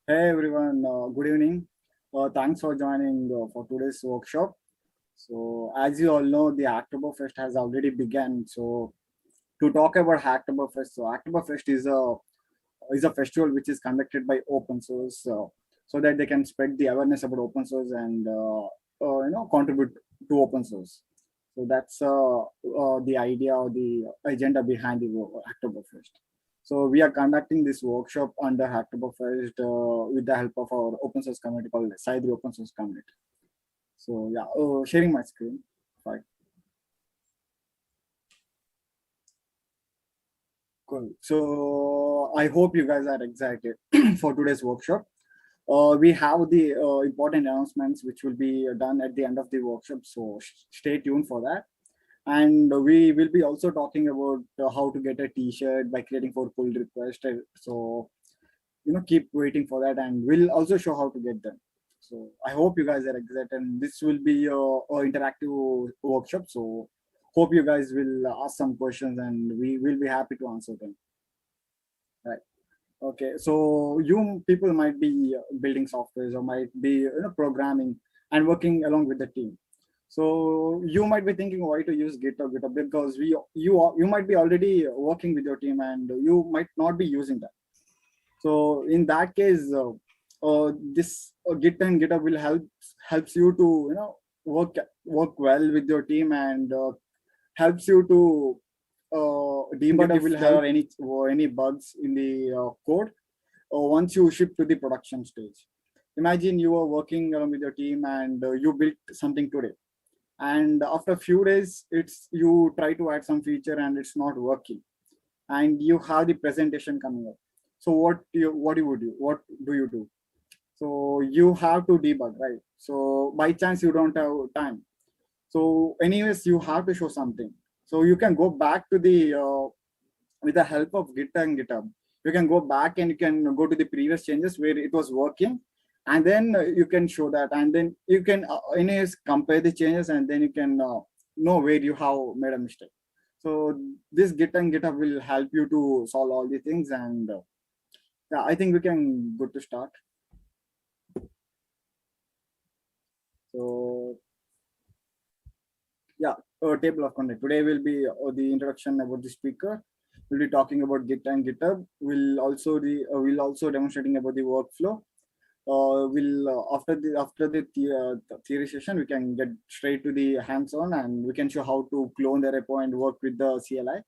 Hey everyone, good evening. Thanks for joining for today's workshop. So as you all know, the Hacktoberfest has already begun. So to talk about Hacktoberfest, so Hacktoberfest is a festival which is conducted by open source, so that they can spread the awareness about open source and contribute to open source. So that's the idea or the agenda behind the Hacktoberfest. So we are conducting this workshop under Hacktoberfest with the help of our open source community called Saidri Open Source Community. So yeah, sharing my screen. Fine. Cool. So I hope you guys are excited for today's workshop. We have the important announcements which will be done at the end of the workshop. So stay tuned for that. And we will be also talking about how to get a t-shirt by creating 4 pull requests. So keep waiting for that, and we'll also show how to get them. So I hope you guys are excited, and this will be a interactive workshop. So hope you guys will ask some questions and we will be happy to answer them. Right. Okay, so you people might be building softwares or might be programming and working along with the team. So you might be thinking why to use GitHub because you might be already working with your team and you might not be using that. So in that case, this Git and GitHub will helps you to work well with your team and helps you to debug if there are any bugs in the code once you ship to the production stage. Imagine you are working along with your team and you built something today, and after a few days you try to add some feature and it's not working, and you have the presentation coming up. So what do you do? So you have to debug, right? So by chance you don't have time, so anyways you have to show something. So you can go back to the with the help of Git and GitHub, you can go back and you can go to the previous changes where it was working, and then you can show that, and then you can anyways compare the changes, and then you can know where you have made a mistake. So this Git and GitHub will help you to solve all the things, and yeah, I think we can go to start. So yeah, table of content. Today will be the introduction about the speaker. We'll be talking about Git and GitHub. We'll also demonstrating about the workflow. After the theory session, we can get straight to the hands-on, and we can show how to clone the repo and work with the CLI.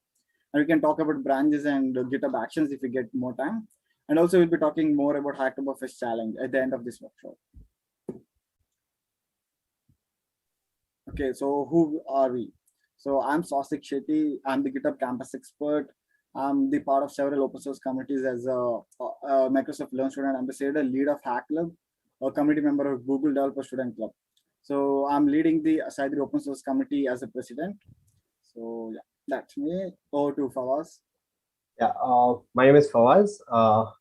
And we can talk about branches and GitHub Actions if we get more time. And also we'll be talking more about Hacktoberfest challenge at the end of this workshop. Okay, so who are we? So I'm SOSC Shetty. I'm the GitHub campus expert. I'm the part of several open source communities as a Microsoft Learn Student Ambassador, lead of Hack Club, a community member of Google Developer Student Club. So I'm leading the Saidri Open Source Committee as a president. So yeah, that's me. Over to Fawaz. Yeah, my name is Fawaz.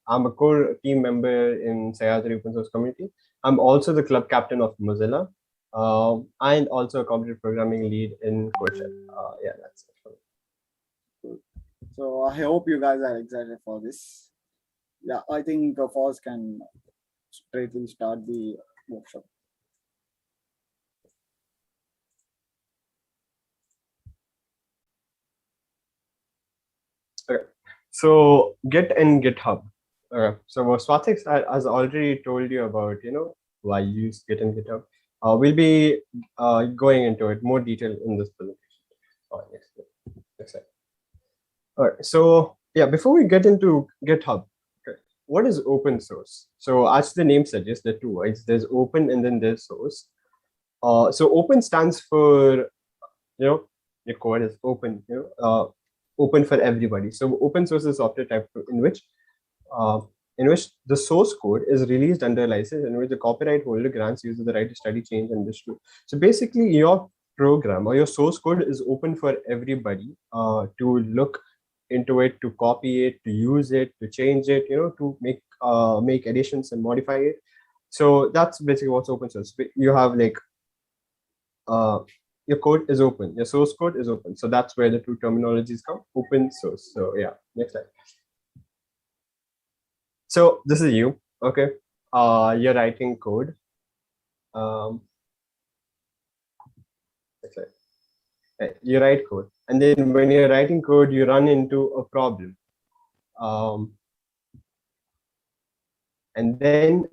I'm a core team member in Saidri Open Source Community. I'm also the club captain of Mozilla, and also a computer programming lead in CodeShell. Yeah, that's it. So I hope you guys are excited for this. Yeah, I think Fawaz can straightly start the workshop. Okay. So Git and GitHub. So Swatik has already told you about why you use Git and GitHub. We'll be going into it more detail in this presentation. Next slide. All right. So yeah, before we get into GitHub, okay, what is open source? So as the name suggests, there are two words. There's open and then there's source. So open stands for your code is open. Open for everybody. So open source is software type in which the source code is released under license, in which the copyright holder grants users the right to study, change, and distribute. So basically, your program or your source code is open for everybody to look into it, to copy it, to use it, to change it, to make additions and modify it. So that's basically what's open source. You have like your code is open, your source code is open. So that's where the two terminologies come, open source. So yeah, next slide. So this is you, okay? you're writing code. You write code, and then when you're writing code, you run into a problem. And then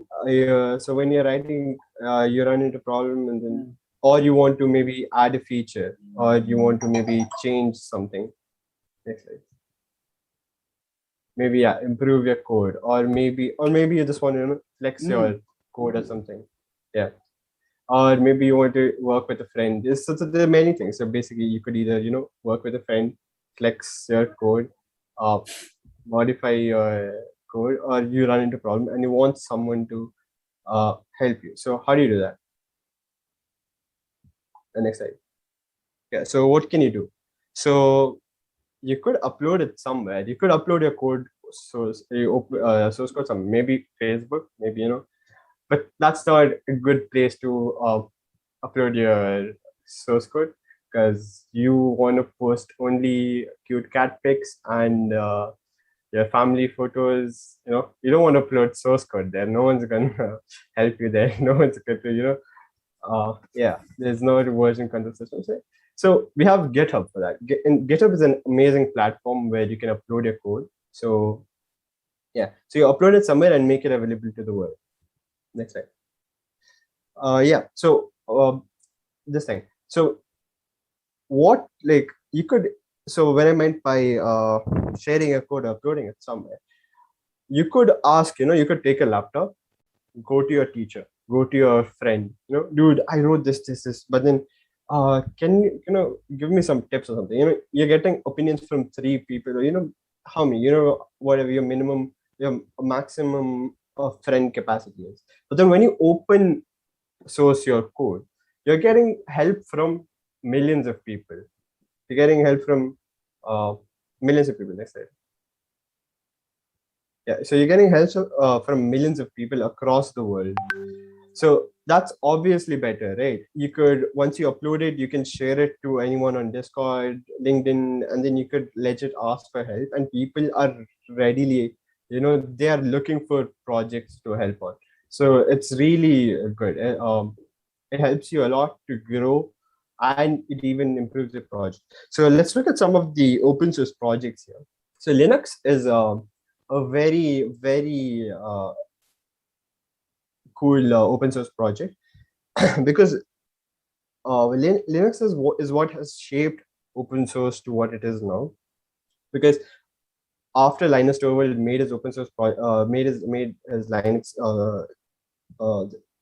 so when you're writing, you run into problem, and then or you want to maybe add a feature, or you want to maybe change something. Next slide. Maybe improve your code, or maybe you just want to flex your code or something. Yeah. Or maybe you want to work with a friend. So there are many things. So basically, you could either work with a friend, flex your code, modify your code, or you run into a problem and you want someone to help you. So how do you do that? The next slide. Yeah. So what can you do? So you could upload it somewhere. You could upload your code source code somewhere. Maybe Facebook. Maybe but that's not a good place to upload your source code, because you want to post only cute cat pics and your family photos. You don't want to upload source code there. No one's gonna help you there. No one's going to yeah, there's no version control system. So we have GitHub for that. And GitHub is an amazing platform where you can upload your code. So yeah, so you upload it somewhere and make it available to the world. Next slide. Yeah, so this thing. So what, like, you could, so when I meant by sharing a code, uploading it somewhere, you could ask, you could take a laptop, go to your teacher, go to your friend, dude, I wrote this, but then can you, give me some tips or something. You're getting opinions from 3 people, or how many, whatever your minimum, your maximum friend capacity is. But then when you open source your code, you're getting help from millions of people. You're getting help from millions of people. Next slide. Yeah, so you're getting help from millions of people across the world. So that's obviously better, right? You could, once you upload it, you can share it to anyone on Discord, LinkedIn, and then you could legit ask for help, and people are readily, they are looking for projects to help on. So it's really good. It helps you a lot to grow, and it even improves the project. So let's look at some of the open source projects here. So Linux is a very, very cool open source project because Linux is what has shaped open source to what it is now. Because after Linus Torvalds made his open source made his Linux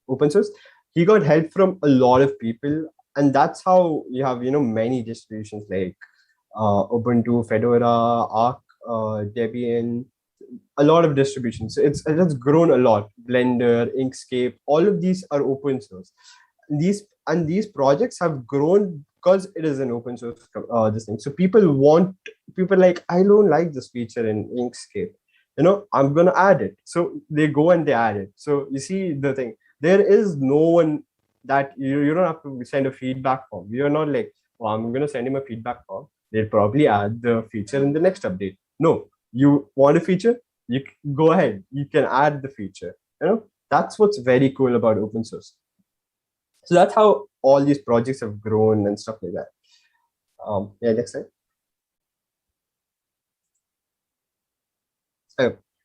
open source, he got help from a lot of people, and that's how you have many distributions like Ubuntu, Fedora, Arch, Debian, a lot of distributions. It has grown a lot. Blender, Inkscape, all of these are open source. These projects have grown because it is an open source this thing. So people like, I don't like this feature in Inkscape. I'm gonna add it. So they go and they add it. So you see the thing. There is no one that you don't have to send a feedback form. You're not like, well, I'm gonna send him a feedback form. They'll probably add the feature in the next update. No, you want a feature, you go ahead, you can add the feature. That's what's very cool about open source. So that's how all these projects have grown and stuff like that. Yeah, next slide.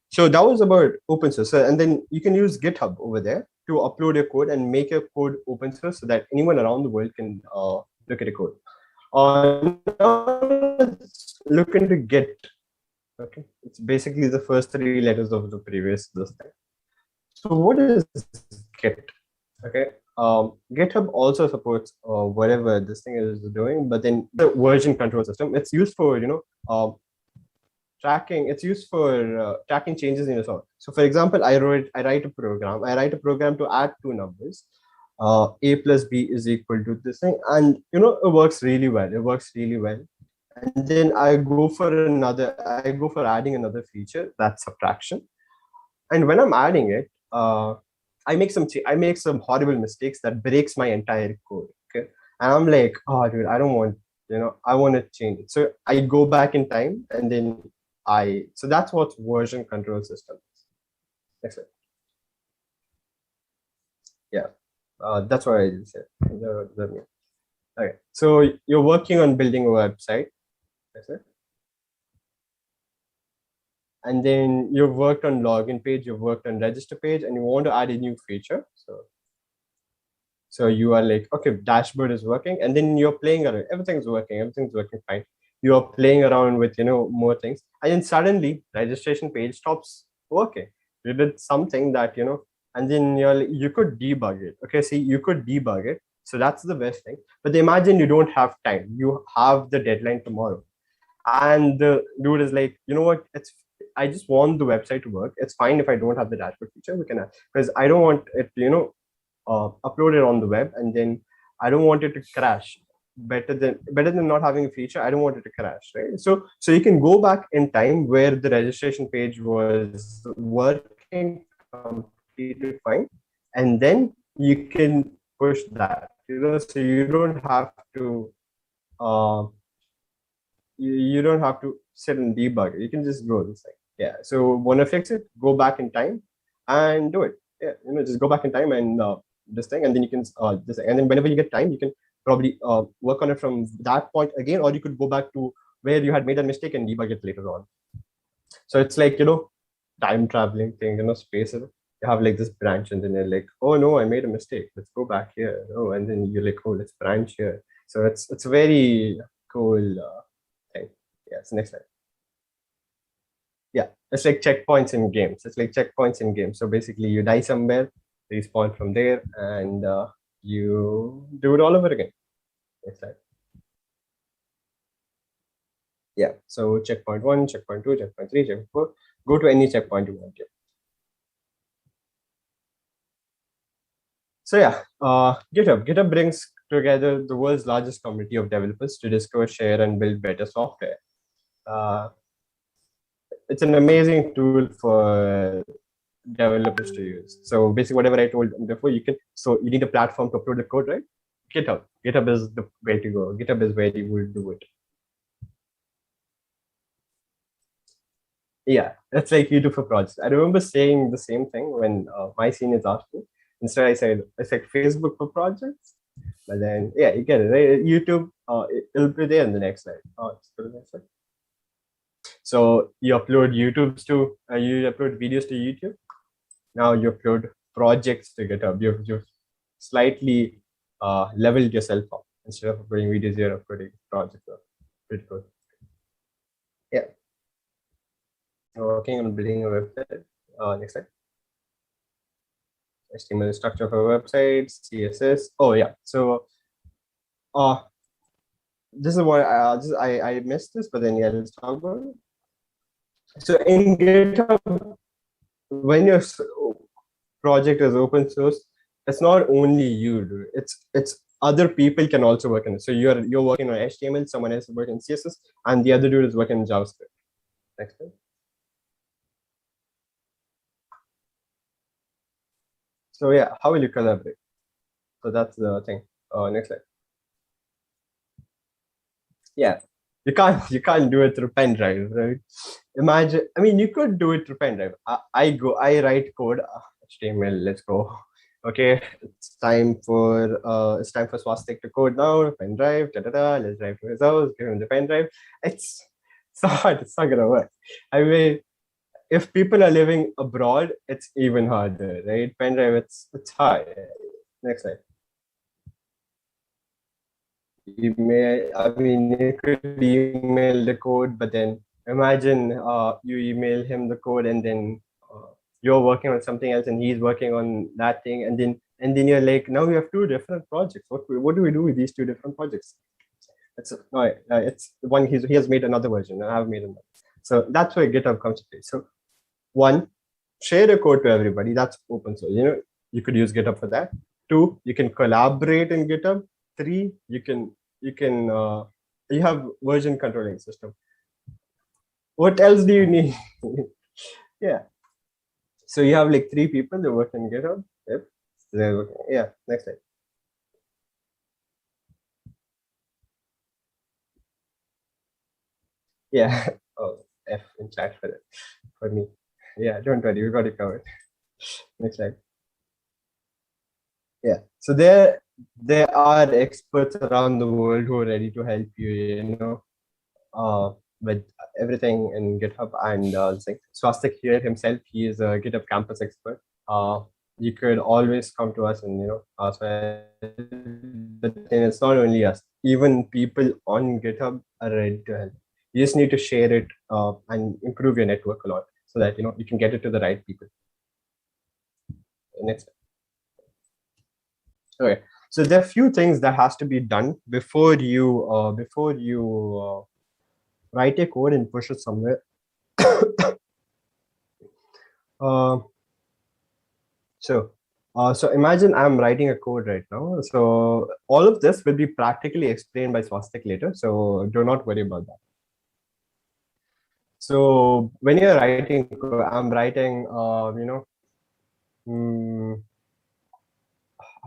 So that was about open source. And then you can use GitHub over there to upload your code and make your code open source so that anyone around the world can look at your code. Now let's look into Git. Okay, it's basically the first 3 letters of the previous this thing. So what is Git? Okay, GitHub also supports whatever this thing is doing, but then the version control system. It's used for tracking. It's used for tracking changes in your software. So for example, I write a program. I write a program to add 2 numbers. A plus B is equal to this thing, and it works really well. It works really well. And then I go for adding another feature, that's subtraction. And when I'm adding it, I make some horrible mistakes that breaks my entire code. Okay, and I'm like, oh dude, I don't want, I want to change it. So I go back in time, and then so that's what version control system is. Next slide. Yeah, that's what I said. Okay, so you're working on building a website. That's it. And then you've worked on login page, you've worked on register page, and you want to add a new feature. So you are like, okay, dashboard is working, and then you're playing around. Everything's working fine. You are playing around with more things, and then suddenly registration page stops working. You did something that and then you could debug it. Okay, see, you could debug it. So that's the best thing. But imagine you don't have time. You have the deadline tomorrow, and the dude is like, you know what? I just want the website to work. It's fine if I don't have the dashboard feature. We can, because I don't want it upload it on the web, and then I don't want it to crash. Better than not having a feature. I don't want it to crash, right? So you can go back in time where the registration page was working completely fine, and then you can push that. So you don't have to you don't have to sit and debug it. You can just go this thing. Yeah. So want to fix it? Go back in time and do it. Yeah. Just go back in time and this thing, and then you can and then whenever you get time, you can probably work on it from that point again, or you could go back to where you had made a mistake and debug it later on. So it's like time traveling thing. Space. You have like this branch, and then you're like, oh no, I made a mistake. Let's go back here. Oh, and then you're like, oh, let's branch here. So it's very cool thing. Yeah. So next slide. Yeah, it's like checkpoints in games. So basically, you die somewhere, respawn from there, and you do it all over again. Next slide. Yeah, so checkpoint 1, checkpoint 2, checkpoint 3, checkpoint 4. Go to any checkpoint you want to. So yeah, GitHub brings together the world's largest community of developers to discover, share, and build better software. It's an amazing tool for developers to use. So basically, whatever I told before, you need a platform to upload the code, right? GitHub is the way to go. GitHub is where you will do it. Yeah, it's like YouTube for projects. I remember saying the same thing when my seniors asked me. Instead, I said it's like Facebook for projects. But then, yeah, you get it, right? YouTube, it'll be there in the next slide. It's the next slide. So you upload you upload videos to YouTube. Now you upload projects to GitHub. You've slightly leveled yourself up. Instead of uploading videos, you're uploading projects. Pretty cool. Yeah. Working on building a website. Next slide. HTML structure of a website, CSS. Oh yeah. So this is what I missed this, but then yeah, let's talk about it. So in GitHub, when your project is open source, it's not only you, dude. It's other people can also work on it. So you're working on HTML, someone else is working on CSS, and the other dude is working on JavaScript. Next slide. So yeah, how will you collaborate? So that's the thing. Next slide. Yeah, you can't do it through pen drive, right? Imagine, I mean, you could do it through pen drive. I write code, HTML. Let's go. Okay, it's time for Swastik to code now. Pen drive, let's drive to his house, give him the pen drive. It's hard. It's not gonna work. I mean, if people are living abroad, it's even harder, right? Pen drive, it's hard. Next slide. Email, I mean, you could email the code, but then imagine you email him the code, and then you're working on something else and he's working on that thing, and then you're like, now we have two different projects. What do we do with these two different projects? It's one, he has made another version and I've made another. So that's where GitHub comes to play. So one, share the code to everybody. That's open source. You could use GitHub for that. Two, you can collaborate in GitHub. Three, you have version controlling system. What else do you need? Yeah. So you have like 3 people that work in GitHub. Yep. They're working. Yeah. Next slide. Yeah. Oh, F in chat for me. Yeah. Don't worry. We got it covered. Next slide. Yeah. So there are experts around the world who are ready to help you, with everything in GitHub and like Swastik here himself, he is a GitHub campus expert. You could always come to us and ask. But it's not only us; even people on GitHub are ready to help. You just need to share it and improve your network a lot so that you can get it to the right people. Next. Okay, so there are few things that has to be done before you write a code and push it somewhere. So imagine I'm writing a code right now. So all of this will be practically explained by Swastik later. So do not worry about that. So when you're writing, I'm writing,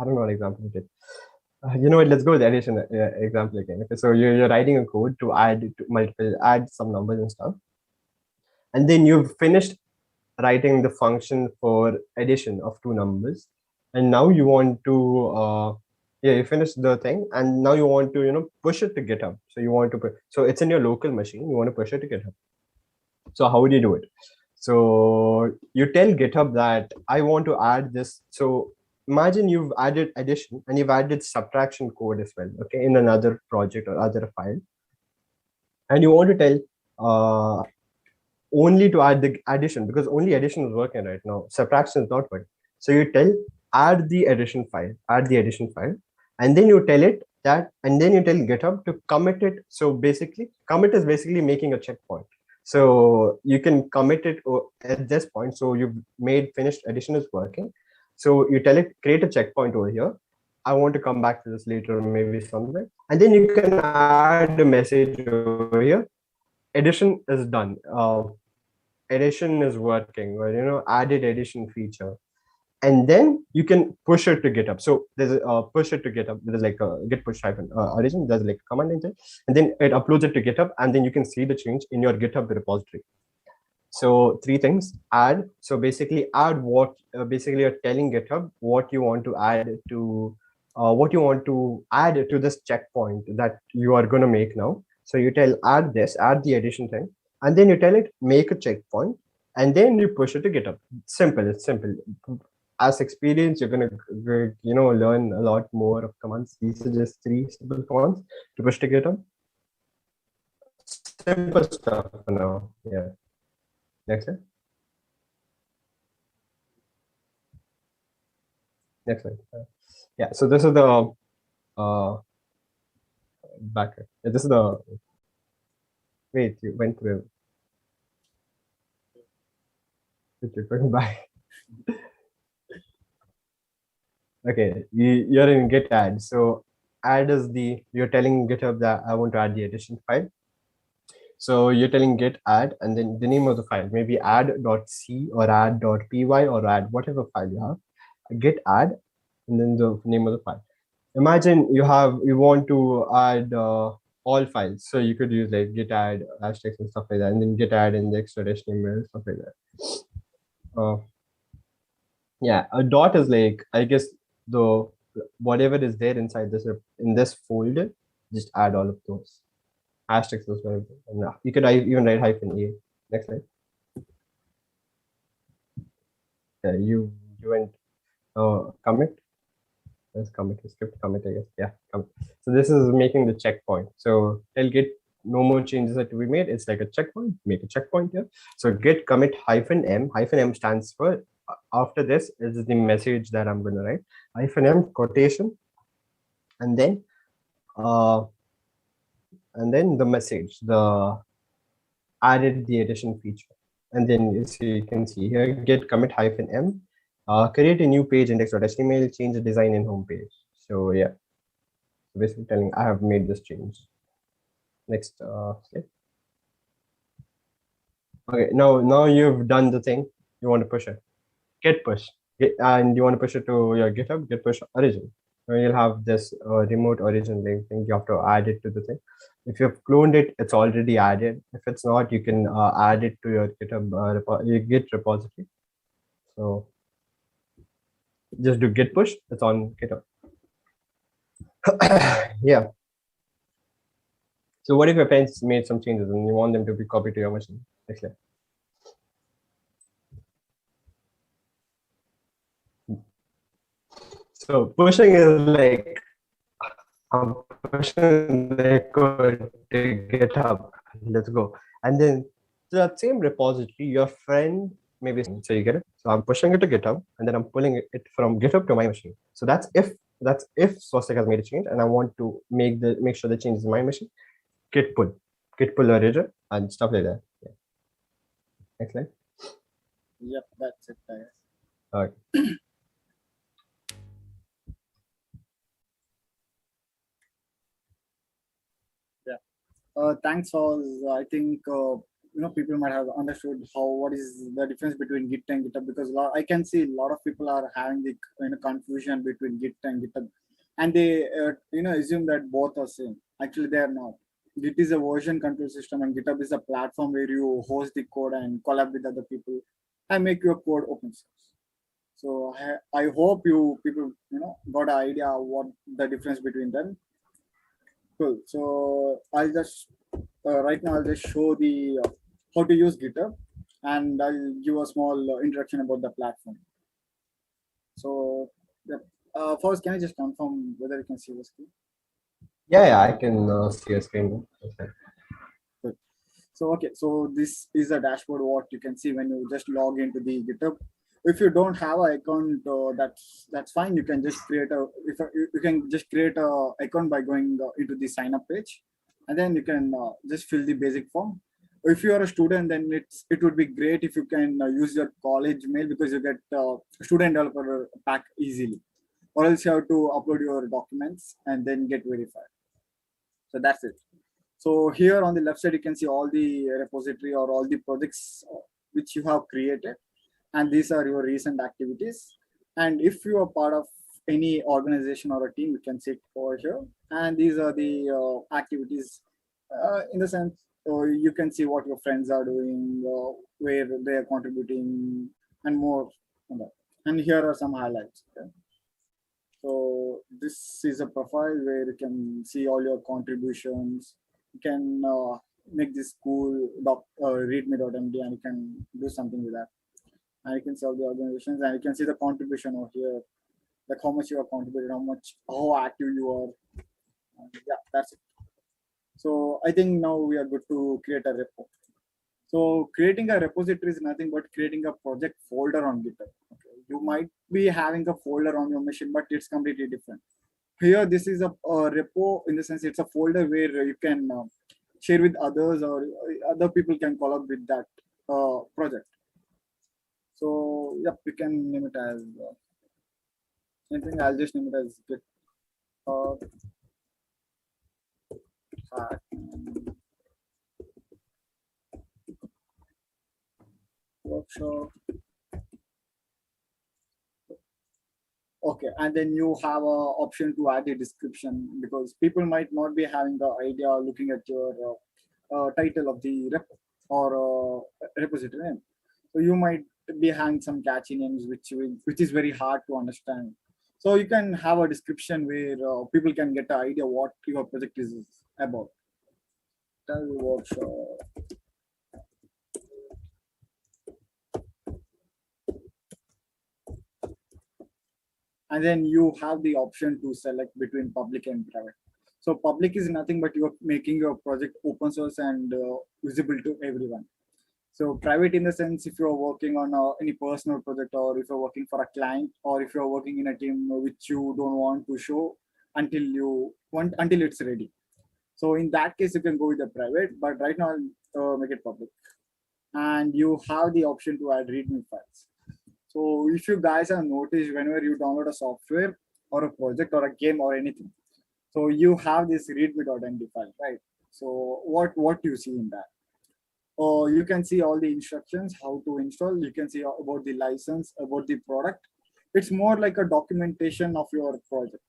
I don't know what example it is. You know what? Let's go with the addition example again. Okay, so you're writing a code to add some numbers and stuff, and then you've finished writing the function for addition of two numbers, and now you want to you finished the thing, and now you want to push it to GitHub. So you want to so it's in your local machine. You want to push it to GitHub. So how would you do it? So you tell GitHub that I want to add this. So imagine you've added addition and you've added subtraction code as well, okay, in another project or other file, and you want to tell only to add the addition, because only addition is working right now, subtraction is not working. So you tell add the addition file, and then you tell it that, and then you tell GitHub to commit it. So basically commit is basically making a checkpoint. So you can commit it at this point. So you've made finished addition is working. So you tell it, create a checkpoint over here. I want to come back to this later, maybe somewhere. And then you can add a message over here. Addition is done. Addition is working, or added addition feature. And then you can push it to GitHub. So there's a push it to GitHub. There's like a git push origin. There's like a command engine, and then it uploads it to GitHub, and then you can see the change in your GitHub repository. So three things: add. So basically, add what? Basically, you're telling GitHub what you want to add to this checkpoint that you are going to make now. So you tell add this, add the addition thing, and then you tell it make a checkpoint, and then you push it to GitHub. Simple. It's simple. As experience, you're gonna learn a lot more of commands. These are just three simple commands to push to GitHub. Simple stuff for now. Yeah. Next slide. Next slide. Yeah. So this is the backer. Yeah, this is the. Wait, you went through. You're going back. Okay, you're in Git add. So add is you're telling GitHub that I want to add the addition file. So you're telling git add, and then the name of the file, maybe add.c or add.py or add whatever file you have. Git add, and then the name of the file. Imagine you want to add all files. So you could use like git add hashtags and stuff like that, and then git add index.html, stuff like that. Yeah, a dot is like, I guess, whatever is there inside this folder, just add all of those hashtags as well. And you could even write -a. Next slide. Yeah, you went commit. Let's commit. Script commit, I guess. Yeah, commit. So this is making the checkpoint. So tell Git no more changes are to be made. It's like a checkpoint. Make a checkpoint here. So git commit -m. -m stands for after this is the message that I'm going to write. -m quotation, and then the message, the added the addition feature, and then you can see here git commit -m. Create a new page index.html, change the design in home page. So yeah, basically telling I have made this change. Next slide. Okay, now you've done the thing. You want to push it. Git push, and you want to push it to your GitHub. Git push origin. So you'll have this remote origin link thing. You have to add it to the thing. If you've cloned it, it's already added. If it's not, you can add it to your GitHub your Git repository. So just do git push. It's on GitHub. Yeah. So what if your parents made some changes and you want them to be copied to your machine? Excellent. So pushing is like I'm pushing the code to GitHub. Let's go. And then to that same repository, your friend maybe, so you get it. So I'm pushing it to GitHub and then I'm pulling it from GitHub to my machine. So that's if SOSC has made a change and I want to make sure the change is in my machine. Git pull origin and stuff like that. Yeah. Next slide. Yep, that's it, guys. All right. Thanks all. I think people might have understood what is the difference between Git and GitHub, because I can see a lot of people are having the confusion between Git and GitHub, and they assume that both are same. Actually, they are not. Git is a version control system, and GitHub is a platform where you host the code and collab with other people and make your code open source. So I hope you people got an idea of what the difference between them. Cool. So I'll just right now I'll just show the how to use GitHub, and I'll give a small introduction about the platform. So first, can I just confirm whether you can see the screen? Yeah, I can see a screen. Okay. Good. So okay, so this is a dashboard what you can see when you just log into the GitHub. If you don't have an account, that's fine. You can just create you can just create a account by going into the sign up page, and then you can just fill the basic form. If you are a student, then it would be great if you can use your college mail, because you get student developer pack easily, or else you have to upload your documents and then get verified. So that's it. So here on the left side, you can see all the repository or all the projects which you have created, and these are your recent activities. And if you are part of any organization or a team, you can see it over here, and these are the activities in the sense you can see what your friends are doing, where they are contributing, and more on that. And here are some highlights. Okay? So this is a profile where you can see all your contributions. You can make this cool readme.md, and you can do something with that. And you can see all the organizations, and you can see the contribution over here, like how much you have contributed, how active you are. Yeah, that's it. So I think now we are good to create a repo. So creating a repository is nothing but creating a project folder on GitHub. Okay. You might be having a folder on your machine, but it's completely different. Here, this is a repo in the sense it's a folder where you can share with others, or other people can collab with that project. So yep, you can name it as anything. I'll just name it as Git workshop. Okay, and then you have a option to add a description, because people might not be having the idea looking at your title of the repo or repository name. So you might be having some catchy names which is very hard to understand. So you can have a description where people can get an idea what your project is about. Tell workshop. And then you have the option to select between public and private. So public is nothing but you're making your project open source and visible to everyone. So private in the sense, if you're working on any personal project, or if you're working for a client, or if you're working in a team which you don't want to show until it's ready. So in that case, you can go with the private, but right now I'll make it public. And you have the option to add README files. So if you guys have noticed, whenever you download a software or a project or a game or anything, so you have this readme.md file, right? So what do you see in that? Or you can see all the instructions, how to install. You can see about the license, about the product. It's more like a documentation of your project.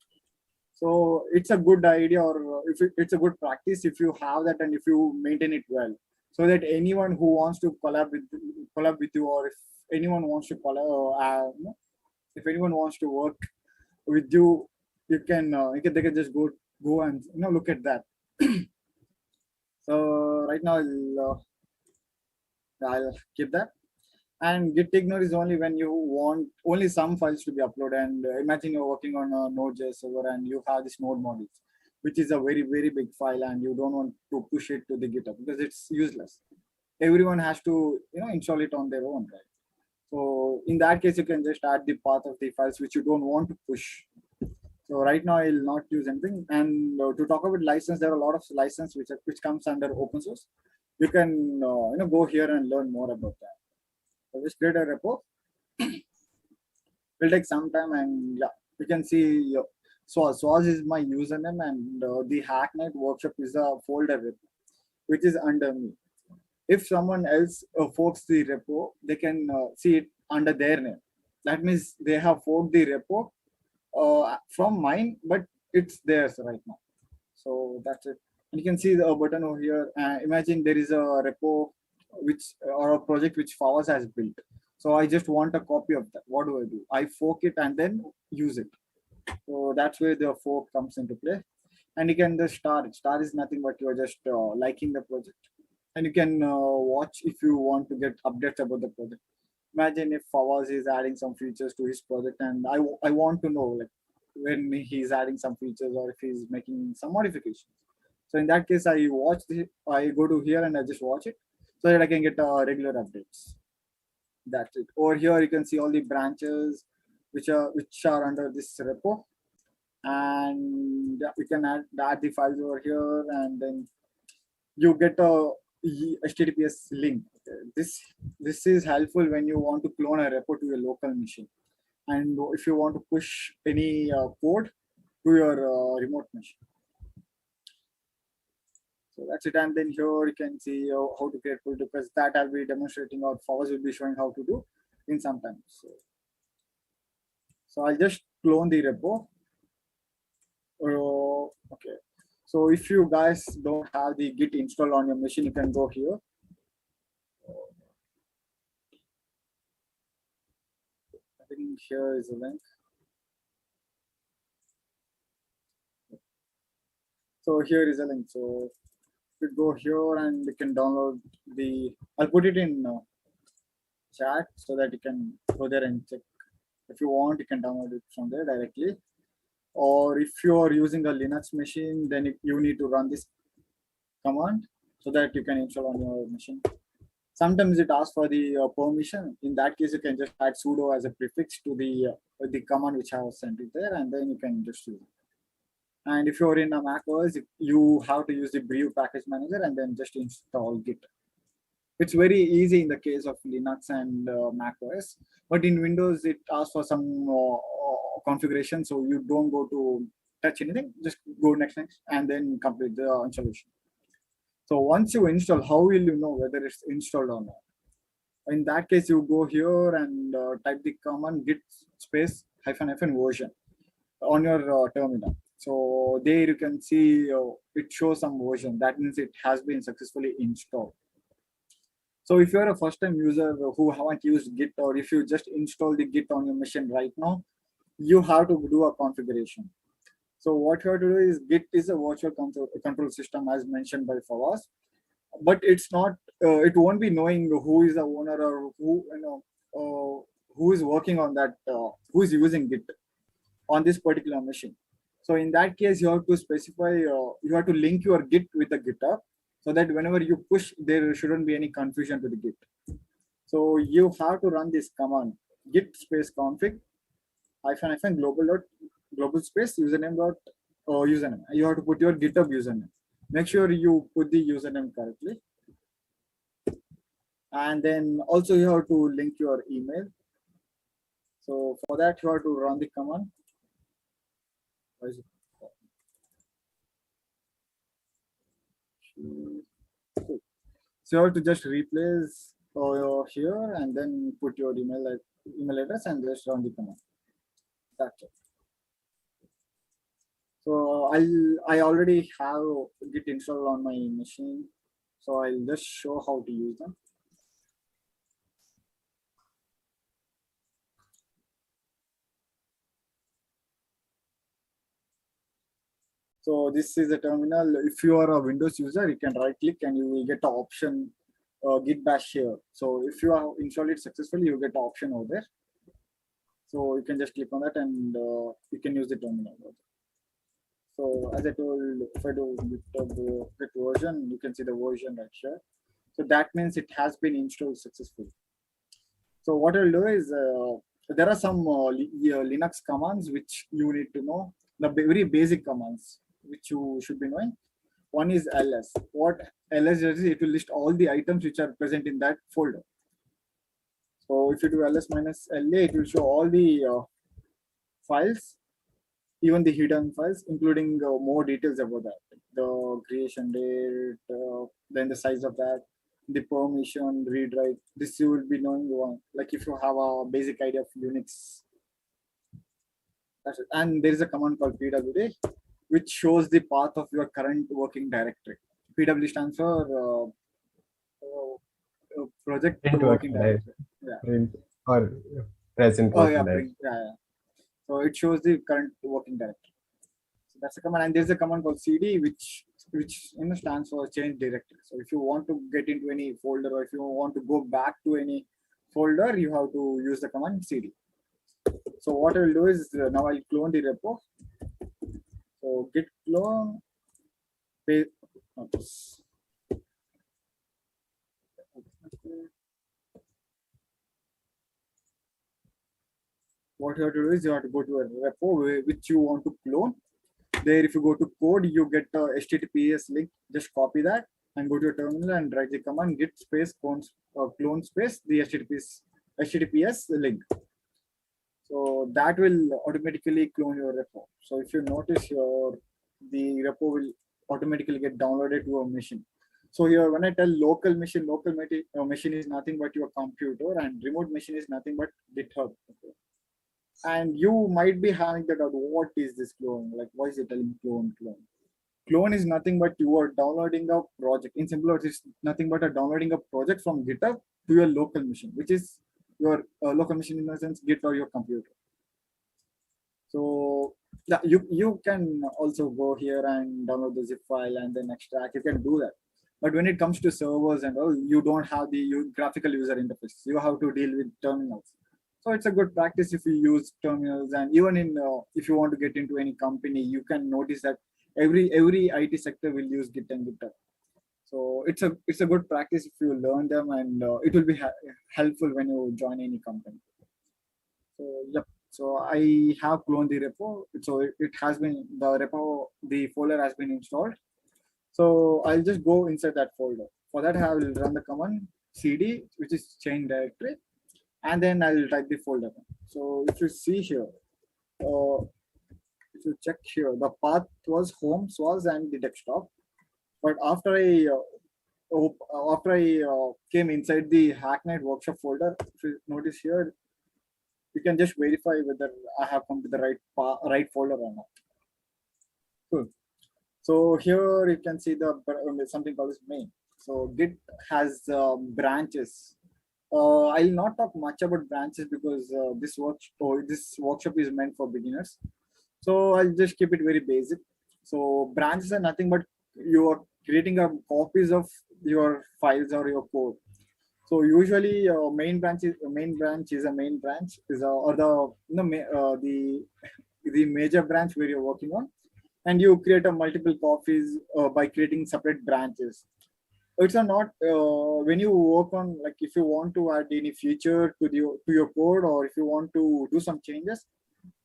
So it's a good idea, or it's a good practice if you have that and if you maintain it well, so that anyone who wants to collab with you, or if anyone wants to If anyone wants to work with you, they can just go and look at that. So right now I'll keep that. And git ignore is only when you want only some files to be uploaded. And imagine you're working on a Node.js server and you have this node modules, which is a very, very big file, and you don't want to push it to the GitHub because it's useless. Everyone has to install it on their own, right? So in that case, you can just add the path of the files which you don't want to push. So right now I'll not use anything. And to talk about license, there are a lot of license which comes under open source. You can go here and learn more about that. So just create a repo. Will take some time, and yeah, you can see SOSC is my username, and the Hacknet workshop is a folder repo, which is under me. If someone else forks the repo, they can see it under their name. That means they have forked the repo from mine, but it's theirs right now. So that's it. And you can see the button over here. Imagine there is a repo or a project which Fawaz has built. So I just want a copy of that. What do? I fork it and then use it. So that's where the fork comes into play. And you can just start. Start is nothing but you're just liking the project. And you can watch if you want to get updates about the project. Imagine if Fawaz is adding some features to his project, and I want to know like when he's adding some features or if he's making some modifications. So in that case, I go to here and I just watch it so that I can get regular updates. That's it. Over here, you can see all the branches which are under this repo, and yeah, we can add the files over here, and then you get a HTTPS link. This is helpful when you want to clone a repo to your local machine, and if you want to push any code to your remote machine. So that's it. And then here you can see how to create pull, because that I'll be demonstrating, or Fawaz will be showing how to do in some time. So I'll just clone the repo. Okay. So if you guys don't have the Git installed on your machine, you can go here. I think here is a link. So here is a link. So you go here and you can download I'll put it in chat so that you can go there and check. If you want, you can download it from there directly. Or if you are using a Linux machine, then you need to run this command so that you can install on your machine. Sometimes it asks for the permission. In that case, you can just add sudo as a prefix to the command which I have sent it there, and then you can just use it. And if you're in a Mac OS, you have to use the Brew package manager and then just install Git. It's very easy in the case of Linux and Mac OS, but in Windows, it asks for some configuration. So you don't go to touch anything, just go next, and then complete the installation. So once you install, how will you know whether it's installed or not? In that case, you go here and type the command git space ---- version on your terminal. So there you can see it shows some version. That means it has been successfully installed. So if you're a first-time user who haven't used Git, or if you just install the Git on your machine right now, you have to do a configuration. So what you have to do is Git is a virtual control system as mentioned by Fawaz, but it's not. It won't be knowing who is the owner or who is working on that, who is using Git on this particular machine. So in that case, you have to specify. You have to link your Git with the GitHub, so that whenever you push, there shouldn't be any confusion to the Git. So you have to run this command git space config ---- global space username. You have to put your GitHub username. Make sure you put the username correctly. And then also you have to link your email. So for that, you have to run the command. So you have to just replace here and then put your email address and just run the command. That's it. So I already have Git installed on my machine, so I'll just show how to use them. So this is a terminal. If you are a Windows user, you can right click and you will get the option Git bash here. So if you have installed it successfully, you get the option over there. So you can just click on that and you can use the terminal. So as I told, if I do GitHub Git version, you can see the version right here. So that means it has been installed successfully. So what I'll do is there are some Linux commands which you need to know, the very basic commands which you should be knowing. One is ls. What ls does is it will list all the items which are present in that folder. So if you do ls minus la, it will show all the files, even the hidden files, including more details about that, the creation date, then the size of that, the permission, read write. This you will be knowing one, like if you have a basic idea of Unix. That's it. And there is a command called pwd, which shows the path of your current working directory. Pw stands for project working directory. Yeah. Or present working directory. Yeah. So it shows the current working directory. So that's a command, and there's a command called cd, which stands for change directory. So if you want to get into any folder, or if you want to go back to any folder, you have to use the command cd. So what I will do is now I'll clone the repo. So git clone what you have to do is you have to go to a repo which you want to clone. There, if you go to code, you get a HTTPS link. Just copy that and go to your terminal and write the command git space clone space the HTTPS link. So that will automatically clone your repo. So if you notice here, the repo will automatically get downloaded to a machine. So here, when I tell local machine machine is nothing but your computer, and remote machine is nothing but GitHub. Okay. And you might be having that out, what is this clone? Like, why is it telling clone? Clone is nothing but you are downloading a project. In simple words, it's nothing but downloading a project from GitHub to your local machine, which is your local machine in the sense Git or your computer. So yeah, you can also go here and download the zip file and then extract. You can do that. But when it comes to servers and all, you don't have the graphical user interface. You have to deal with terminals. So it's a good practice if you use terminals, and even in if you want to get into any company, you can notice that every IT sector will use Git and GitHub. So it's a good practice if you learn them, and it will be helpful when you join any company. So yep. So I have cloned the repo. So it has been the folder has been installed. So I'll just go inside that folder. For that, I will run the command cd, which is change directory. And then I'll type the folder. So if you see here, if you check here, the path was home, SOSC, and the desktop. But after I came inside the Hacknight workshop folder, if you notice here, you can just verify whether I have come to the right folder or not. Cool. So here you can see the something called as main. So Git has branches. I'll not talk much about branches because this workshop is meant for beginners. So I'll just keep it very basic. So branches are nothing but you are creating copies of your files or your code. So usually main branch is a main branch, or the major branch where you're working on, and you create a multiple copies by creating separate branches. It's not when you work on, like, if you want to add any feature to your code, or if you want to do some changes,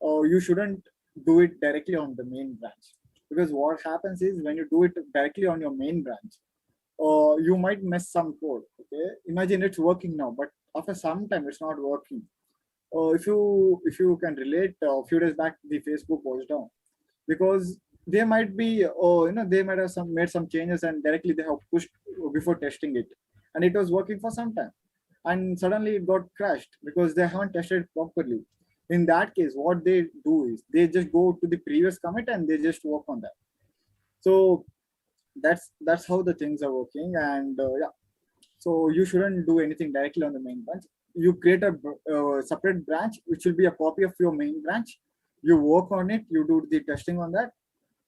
you shouldn't do it directly on the main branch, because what happens is when you do it directly on your main branch, you might mess some code. Okay, imagine it's working now, but after some time it's not working. If you can relate, a few days back the Facebook was down because they might be they might have made some changes and directly they have pushed before testing it, and it was working for some time, and suddenly it got crashed because they haven't tested it properly. In that case, what they do is they just go to the previous commit and they just work on that. So that's how the things are working. And yeah, so you shouldn't do anything directly on the main branch. You create a separate branch which will be a copy of your main branch. You work on it, you do the testing on that.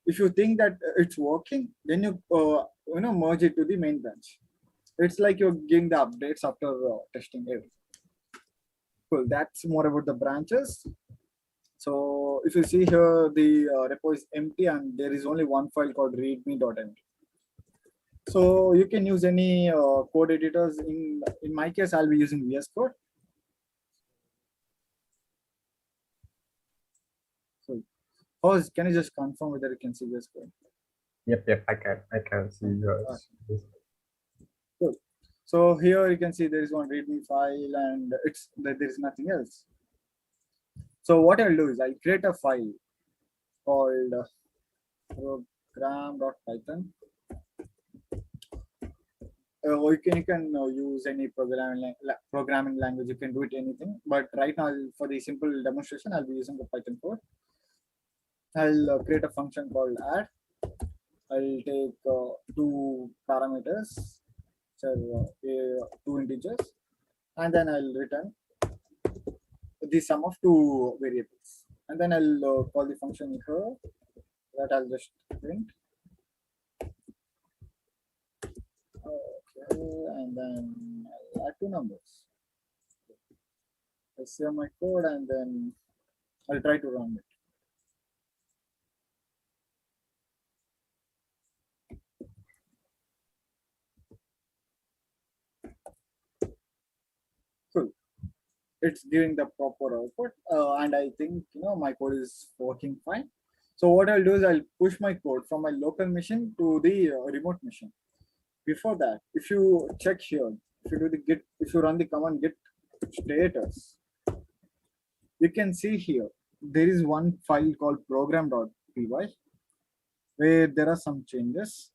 if you think that it's working, then you merge it to the main branch. It's like you're getting the updates after testing everything. Cool. That's more about the branches. So if you see here, the repo is empty and there is only one file called readme.md. So you can use any code editors. In my case, I'll be using VS Code. So first, can you just confirm whether you can see VS Code? Yep, I can see yours. Good. So here you can see there is one readme file and there is nothing else. So what I'll do is I'll create a file called program.python. You can use any programming language. You can do it anything. But right now, for the simple demonstration, I'll be using the Python code. I'll create a function called add. I'll take two parameters, so two integers, and then I'll return the sum of two variables. And then I'll call the function here that I'll just print. Okay, and then I'll add two numbers. I'll save my code and then I'll try to run it. Cool. It's giving the proper output, and I think my code is working fine. So what I'll do is I'll push my code from my local machine to the remote machine. Before that, if you check here, if you run the command git status, you can see here there is one file called program.py where there are some changes.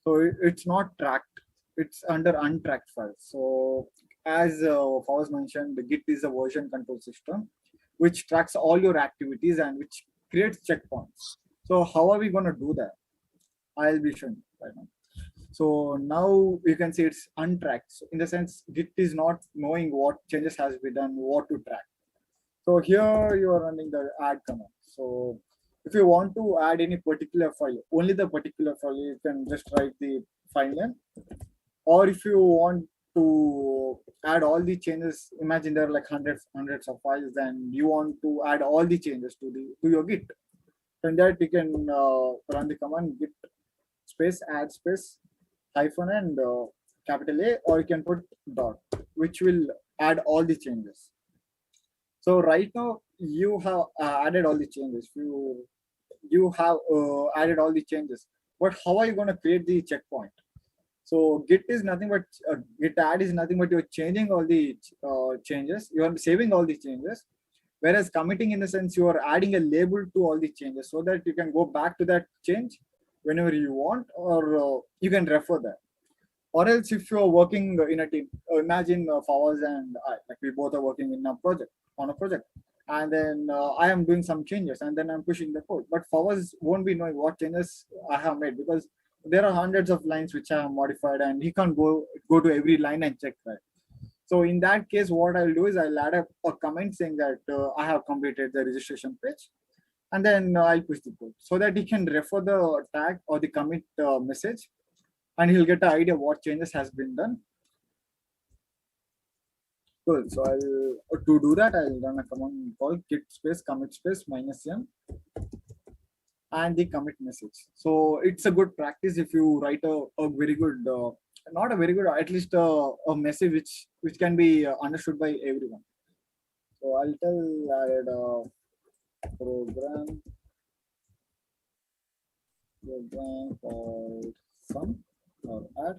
So it's not tracked; it's under untracked files. So as Fawaz mentioned, the Git is a version control system which tracks all your activities and which creates checkpoints. So how are we going to do that? I'll be showing right now. So now you can see it's untracked. So in the sense, Git is not knowing what changes has been done, what to track. So here you are running the add command. So if you want to add any particular file, only the particular file, you can just write the file name. Or if you want to add all the changes, imagine there are like hundreds of files, and you want to add all the changes to your Git. So in that you can run the command git space add space hyphen and capital A, or you can put dot, which will add all the changes. So right now you have added all the changes. You have added all the changes, but how are you going to create the checkpoint? So Git is nothing but Git add is nothing but you're changing all the changes. You are saving all the changes. Whereas committing, in the sense, you are adding a label to all the changes so that you can go back to that change whenever you want, or you can refer that. Or else, if you are working in a team, imagine Fawaz and I, like we both are working in on a project, and then I am doing some changes, and then I'm pushing the code. But Fawaz won't be knowing what changes I have made because there are hundreds of lines which I have modified, and he can't go to every line and check that. So in that case, what I'll do is I'll add a comment saying that I have completed the registration page, and then I'll push the code so that he can refer the tag or the commit message, and he'll get an idea what changes has been done. Cool. So to do that, I'll run a command called git space commit space -m and the commit message. So it's a good practice if you write a very good not a very good, at least a message which can be understood by everyone. So I'll add program called sum or add.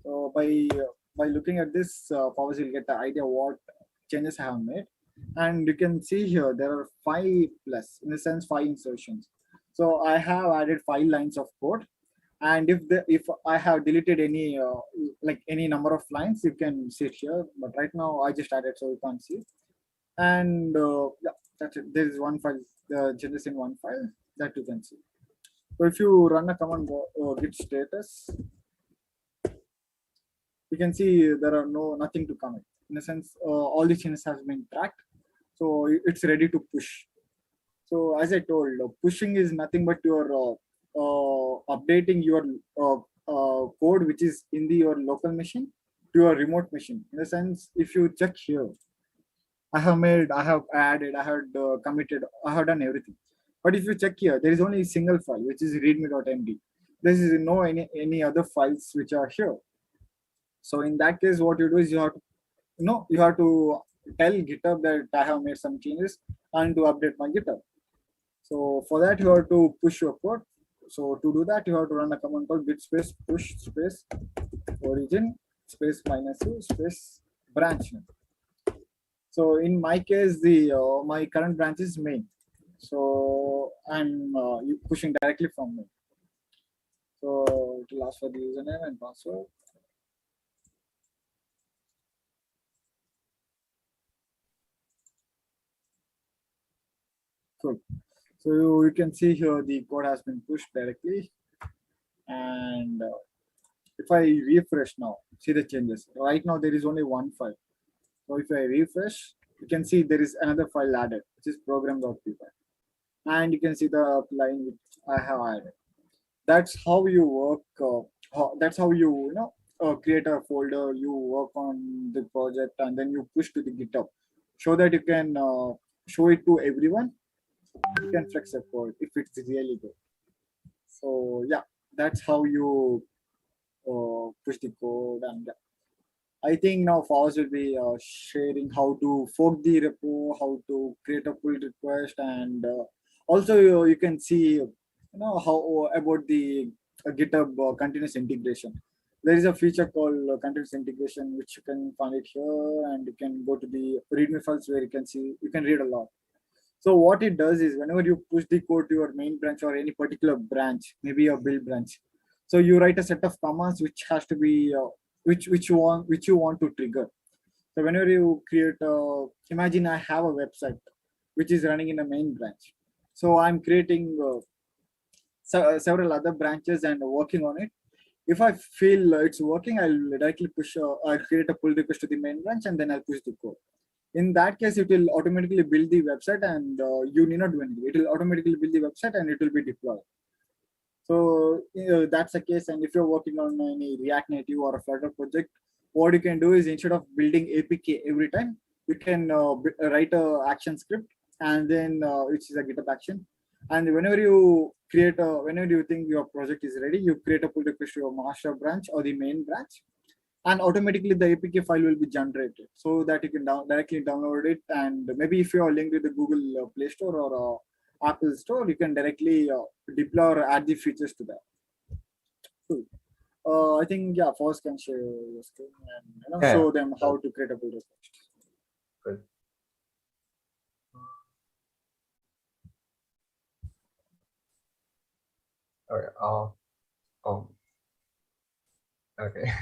So by looking at this, Fawaz will get the idea what changes I have made, and you can see here there are 5+, in the sense 5 insertions. So I have added 5 lines of code, and if I have deleted any like any number of lines, you can see it here. But right now I just added, so you can't see. And yeah, that's it. There is one file, changes in one file that you can see. So if you run a command git status, you can see there are nothing to commit. In a sense, all the changes has been tracked, so it's ready to push. So as I told, pushing is nothing but your updating your code which is in your local machine to your remote machine. In the sense, if you check here, I have made, I have added, I have committed, I have done everything. But if you check here, there is only a single file which is readme.md. There is no any other files which are here. So in that case, what you do is you have to, you have to tell GitHub that I have made some changes and to update my GitHub. So for that, you have to push your code. So to do that, you have to run a command called git space push space origin space -u space branch name. So in my case, the my current branch is main. So I'm pushing directly from main. So it will ask for the username and password. Cool. So you can see here the code has been pushed directly. And if I refresh now, see the changes. Right now there is only one file. So if I refresh, you can see there is another file added, which is program.py. And you can see the line which I have added. That's how you work. That's how you create a folder. You work on the project and then you push to the GitHub, so that you can show it to everyone. You can flex a code if it's really good. So yeah, that's how you push the code. And I think now Faust will be sharing how to fork the repo, how to create a pull request, and also you can see how about the GitHub continuous integration. There is a feature called continuous integration, which you can find it here, and you can go to the README files where you can see, you can read a lot. So what it does is whenever you push the code to your main branch or any particular branch, maybe your build branch, so you write a set of commands which has to be which you want to trigger. So whenever you create, imagine I have a website which is running in a main branch. So I'm creating several other branches and working on it. If I feel it's working, I'll directly push. I'll create a pull request to the main branch and then I'll push the code. In that case, it will automatically build the website and you need not do anything. It will automatically build the website and it will be deployed. So that's the case. And if you're working on any React Native or a Flutter project, what you can do is instead of building APK every time, you can write a action script and then which is a GitHub action. And whenever you create whenever you think your project is ready, you create a pull request to your master branch or the main branch, and automatically the APK file will be generated so that you can directly download it. And maybe if you are linked with the Google Play Store or Apple Store, you can directly deploy or add the features to that. Cool. I think Faust can share your screen and show them how to create a pull request. Good. Okay. Okay.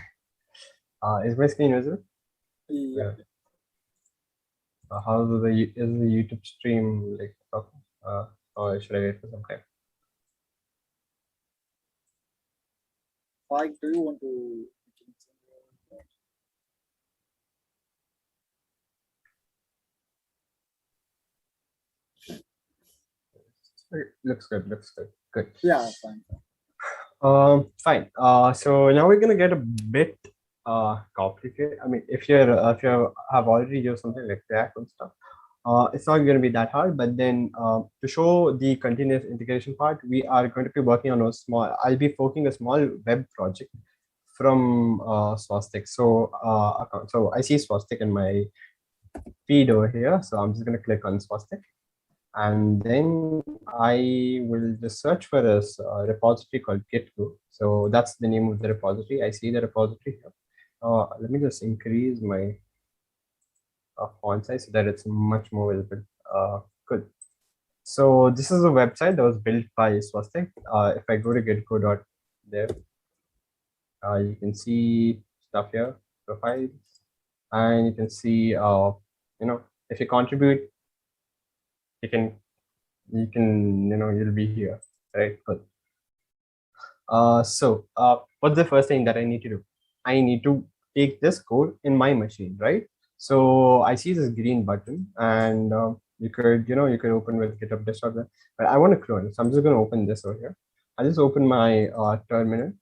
Is my screen visible? Yeah. How is the YouTube stream like? Or should I wait for some time? Mike, do you want to? Looks good. Looks good. Good. Yeah, fine. Fine. So now we're gonna get a bit complicated. I mean, if you have already used something like React and stuff, it's not going to be that hard. But then to show the continuous integration part, we are going to be working on a small. I'll be forking a small web project from Swastik. So so I see Swastik in my feed over here. So I'm just going to click on Swastik. And then I will just search for this repository called Git Github. So that's the name of the repository. I see the repository here. Let me just increase my font size so that it's much more visible. Good. So this is a website that was built by Swastik. If I go to gitgo.dev, you can see stuff here, profiles, and you can see, if you contribute, you'll be here, right? Good. So what's the first thing that I need to do? I need to take this code in my machine, right? So I see this green button, and You could, you can open with GitHub desktop there, but I want to clone it. So I'm just going to open this over here. I'll just open my terminal.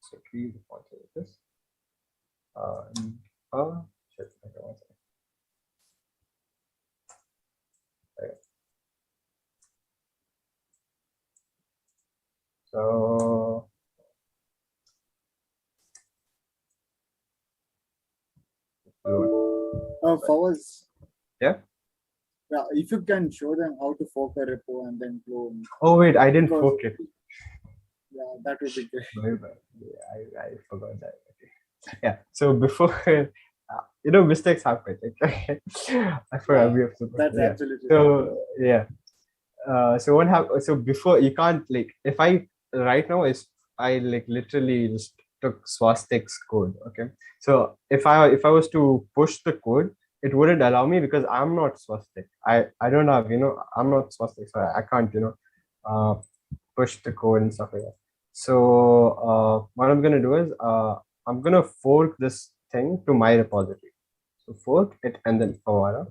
So create the font like this. Shit, okay, one second. Okay. So Fawaz. Yeah. Yeah, if you can show them how to fork a repo and then clone. Oh wait, I didn't fork it. Yeah, that would be great. Yeah, I forgot that. Okay. Yeah. So before, mistakes happen. Okay? I forgot. Yeah, that's absolutely. So yeah. So what happened? So before, you can't, like, if I right now is I like literally just took Swastik's code. Okay. So if I was to push the code, it wouldn't allow me because I'm not Swastik. I don't have, I'm not Swastik, so I can't, push the code and stuff like that. So what I'm gonna do is I'm gonna fork this thing to my repository. So fork it and then Fawara.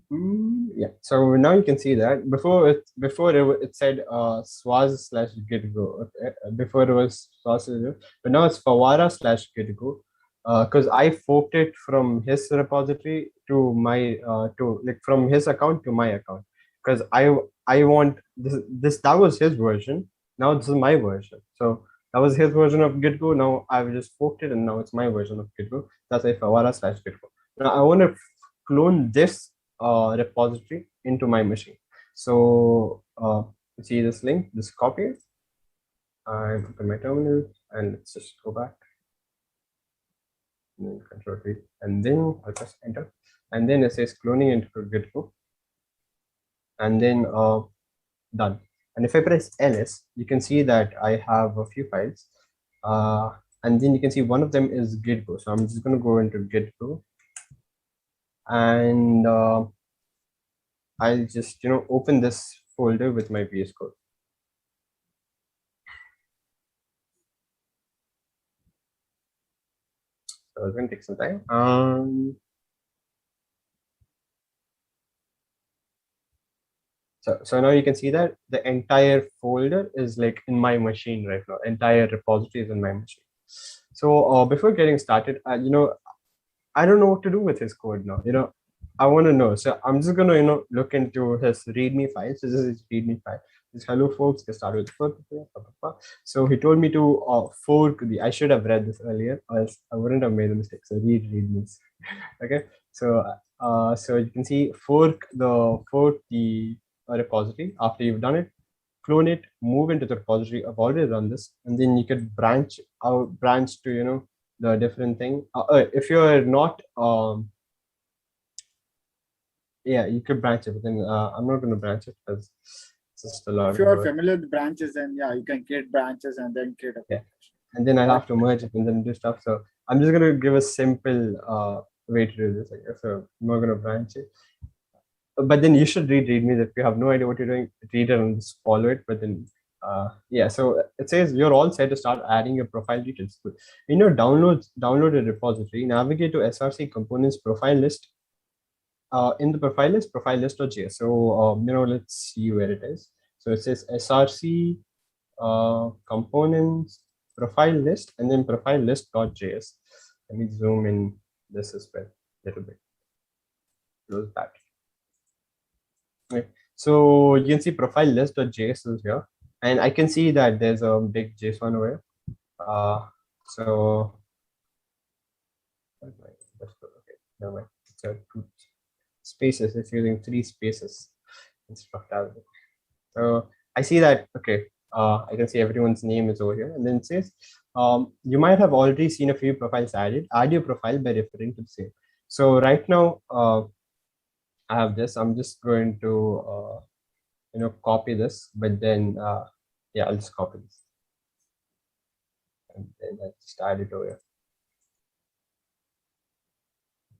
Yeah. So now you can see that before it said swaz/gitgo. Okay. Before it was swaz, but now it's Fawara/gitgo. Because I forked it from his repository to my from his account to my account, because I want this that was his version. Now this is my version. So that was his version of Gitgo. Now I've just forked it and now it's my version of Gitgo. That's a Fawara/Gitgo. Now I want to clone this repository into my machine. So see this link, just copy it. I open my terminal and let's just go back. And then Control V, and then I'll press enter, and then it says cloning into GitHub, and then done. And if I press ls, you can see that I have a few files, and then you can see one of them is Gitgo. So I'm just going to go into Gitgo, and I'll just open this folder with my VS Code. So it's going to take some time. So now you can see that the entire folder is like in my machine right now. Entire repository is in my machine. So before getting started, I don't know what to do with his code now. I want to know. So I'm just going to look into his README file. So this is his README file. This hello folks, get started with so he told me to fork the. I should have read this earlier, or else I wouldn't have made a mistake. So read READMEs. Okay. So so you can see fork the repository. After you've done it, clone it, move into the repository. I've already done this, and then you could branch to the different thing. If you're not yeah, you could branch it, but then I'm not going to branch it because it's just a lot. If you are familiar with branches, then yeah, you can create branches and then create a and then I'll have to merge it and then do stuff. So I'm just going to give a simple way to do this, I guess. So I'm not going to branch it. But then you should read README. If you have no idea what you're doing, read it and just follow it. But then, yeah, so it says you're all set to start adding your profile details. In your download a repository, navigate to SRC components profile list. In the profile list.js. So, let's see where it is. So it says SRC components profile list and then profile list.js. Let me zoom in this as well a little bit. Close that. Okay. So you can see profile list.js is here, and I can see that there's a big JSON over here. So okay, never mind. So two spaces. It's using 3 spaces and stuff like that. So I see that. Okay. I can see everyone's name is over here, and then it says you might have already seen a few profiles added. Add your profile by referring to the same. So right now I have this. I'm just going to copy this, but then yeah, I'll just copy this and then I just add it over here.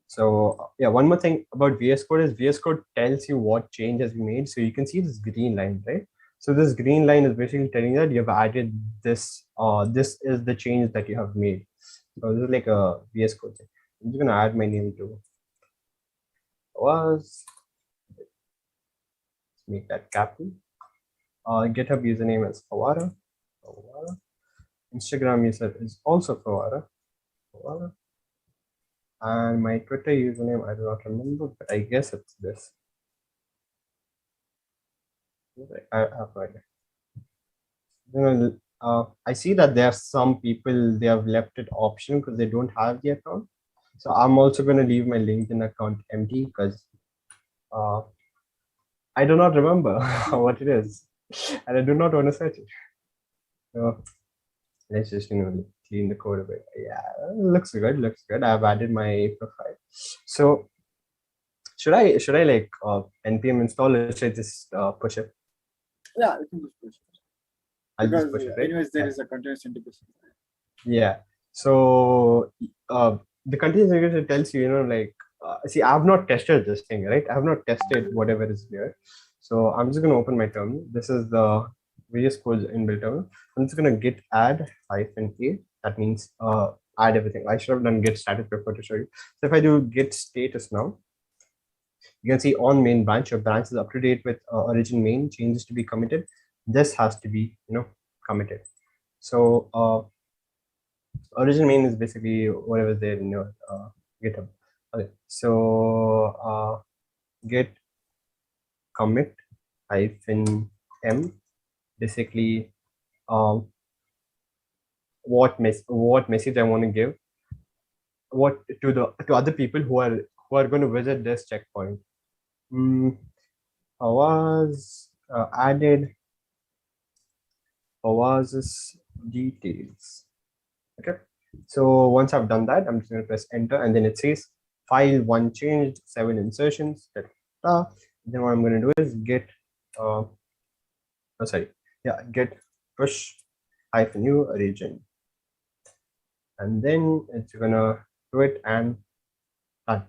So yeah, one more thing about VS Code is VS Code tells you what change has been made. So you can see this green line, right? So this green line is basically telling that you have added this, this is the change that you have made. So this is like a VS Code thing. I'm just gonna add my name to was, make that capital. GitHub username is Fawara. Instagram user is also Fawara. And my Twitter username, I do not remember, but I guess it's this. I have no idea. I see that there are some people, they have left it optional because they don't have the account. So I'm also going to leave my LinkedIn account empty because I do not remember what it is, and I do not want to search it. So let's just clean the code a bit. Yeah, looks good. Looks good. I've added my profile. So should I like npm install or should I just push it? Yeah, you can just push it. I'll Because just push it, right? anyways, there is a continuous integration. Yeah. So the continuous integration tells you, like, see, I've not tested this thing, right? I have not tested whatever is there. So I'm just going to open my terminal. This is the VS Code's inbuilt terminal. I'm just going to git add -a. That means add everything. I should have done git status before to show you. So if I do git status now, you can see on main branch, your branch is up to date with origin main, changes to be committed. This has to be, committed. So origin main is basically whatever is there in your GitHub. Okay, so git commit -m, basically what message I want to give, what to other people who are going to visit this checkpoint. Was added Awaz's details. Okay, so once I've done that, I'm just going to press enter, and then it says file 1 changed, 7 insertions. Then what I'm going to do is git git push -u origin, and then it's gonna do it, and done.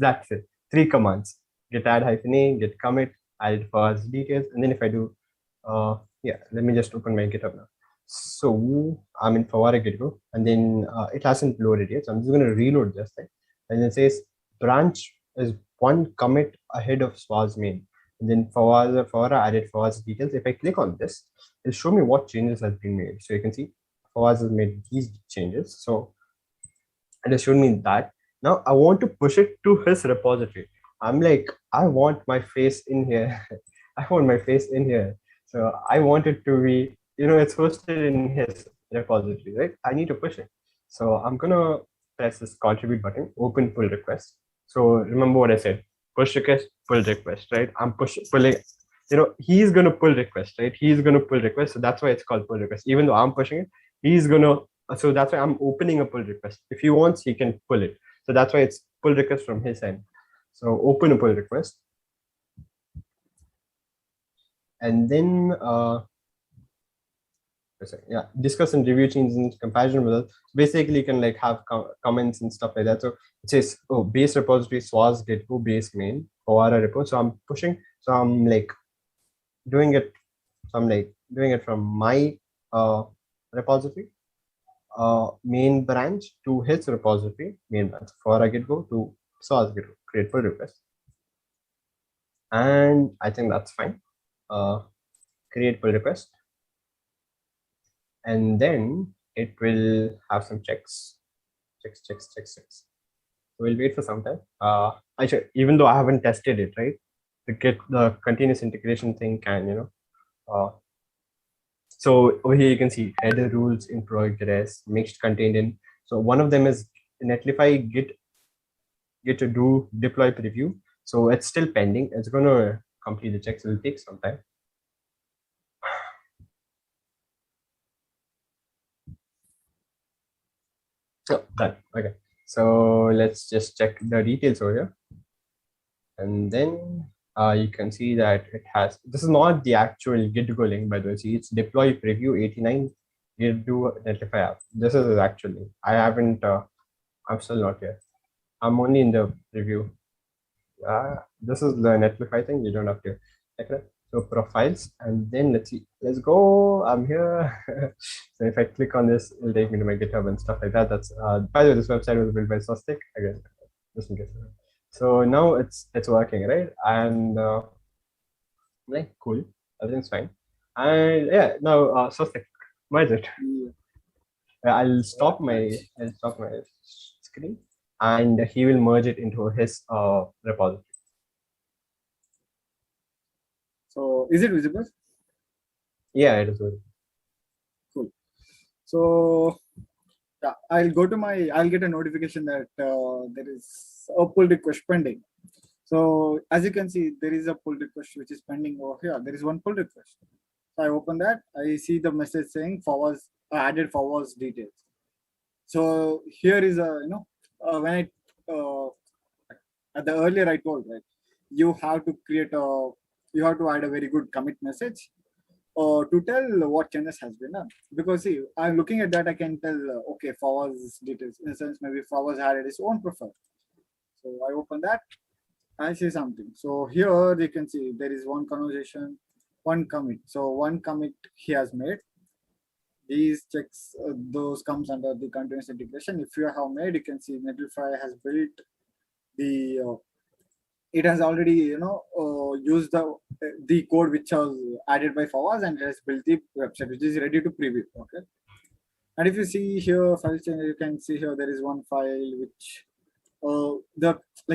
That's it. 3 commands: git add -a, git commit, add fast details, and then if I do let me just open my GitHub now. So I'm in Fawara GitHub, and then it hasn't loaded yet, so I'm just going to reload this thing, and it says branch is 1 commit ahead of SWA's main, and then Fawara added Fawaz details. If I click on this, it'll show me what changes has been made. So you can see Fawaz has made these changes. So it has shown me that. Now I want to push it to his repository. I'm like, I want my face in here. I want my face in here. So I want it to be, it's hosted in his repository, right? I need to push it. So I'm gonna press this contribute button, open pull request. So remember what I said, push request, pull request, right? I'm pulling, he's gonna pull request, right? He's gonna pull request. So that's why it's called pull request. Even though I'm pushing it, he's gonna, so that's why I'm opening a pull request. If he wants, he can pull it. So that's why it's pull request from his end. So open a pull request. And then discuss and review changes in comparison results. Basically, you can like have comments and stuff like that. So it says, oh, base repository SWA's git go base main Fawara repo. So I'm pushing. So I'm like doing it. So I'm like doing it from my repository main branch to his repository main branch. Fawara git go to SWA's git go, create pull request. And I think that's fine. Create pull request, and then it will have some checks. We'll wait for some time. Even though I haven't tested it, right? The continuous integration thing can, so over here you can see header rules in progress, mixed contained in. So one of them is netlify git to do deploy preview. So it's still pending. It's going to complete the checks. It will take some time. Oh, done. Okay. So let's just check the details over here. And then you can see that it has, this is not the actual Git go link, by the way. See, it's deploy preview 89 Git do netlify app. This is actually, I haven't, I'm still not here. I'm only in the preview. This is the netlify thing. You don't have to check it. So profiles, and then let's see. Let's go. I'm here. So if I click on this, it'll take me to my GitHub and stuff like that. That's by the way, this website was built by SOSC again, just in case. So now it's working, right? And like cool, everything's fine. And yeah, now SOSC, merge it. I'll stop my screen, and he will merge it into his repository. So is it visible? Yeah, it is visible. Cool. So yeah, I'll get a notification that there is a pull request pending. So as you can see, there is a pull request which is pending over here. There is one pull request. So I open that, I see the message saying forwards added forwards details. So here is a when I at the earlier I told, right, you have to add a very good commit message to tell what changes has been done. Because see, I'm looking at that, I can tell okay, forwards details, in a sense maybe forwards added his own profile. So I open that, I see something. So here you can see there is one conversation, one commit. So one commit he has made. These checks, those comes under the continuous integration. If you have made, you can see Netlify has built the, it has already, used the code which was added by Fawaz, and it has built the website which is ready to preview. Okay. And if you see here, file change, you can see here there is one file which you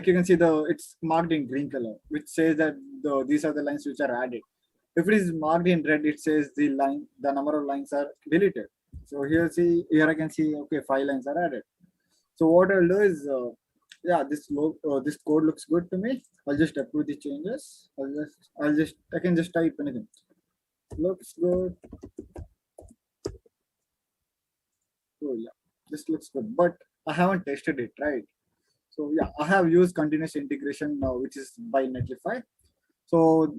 can see it's marked in green color, which says that these are the lines which are added. If it is marked in red, it says the number of lines are deleted. So here I can see, okay, 5 lines are added. So what I'll do is, yeah, this code looks good to me. I'll just approve the changes. I can just type anything. Looks good. Oh yeah, this looks good, but I haven't tested it, right? So yeah, I have used continuous integration now, which is by Netlify. So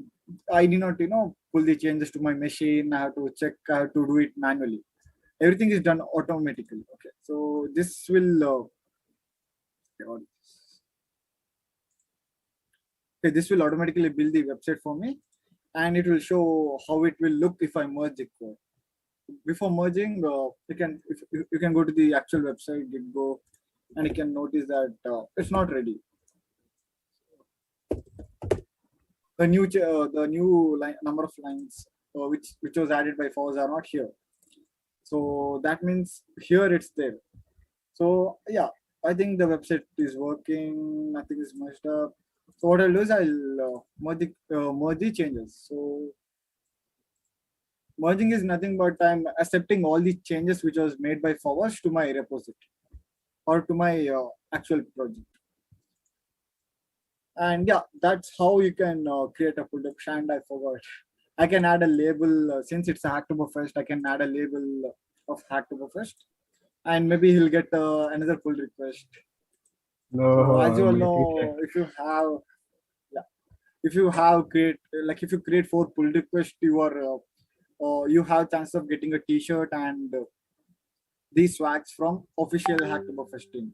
I did not, pull the changes to my machine. I have to check, I have to do it manually. Everything is done automatically. Okay, so this will, this will automatically build the website for me, and it will show how it will look if I merge the code. Before merging, you can go to the actual website, Git, and you can notice that it's not ready. The new number of lines which was added by Fawaz are not here. So that means here it's there. So yeah, I think the website is working. Nothing is messed up. So what I'll do is I'll merge the changes. So merging is nothing but I'm accepting all the changes which was made by Fawaz to my repository or to my actual project. And yeah, that's how you can create a pull request. And I forgot, I can add a label since it's a Hacktoberfest. I can add a label of Hacktoberfest, and maybe he'll get another pull request. No, so as you all know, if you create 4 pull requests, you have chance of getting a T-shirt and these swags from official Hacktoberfest team.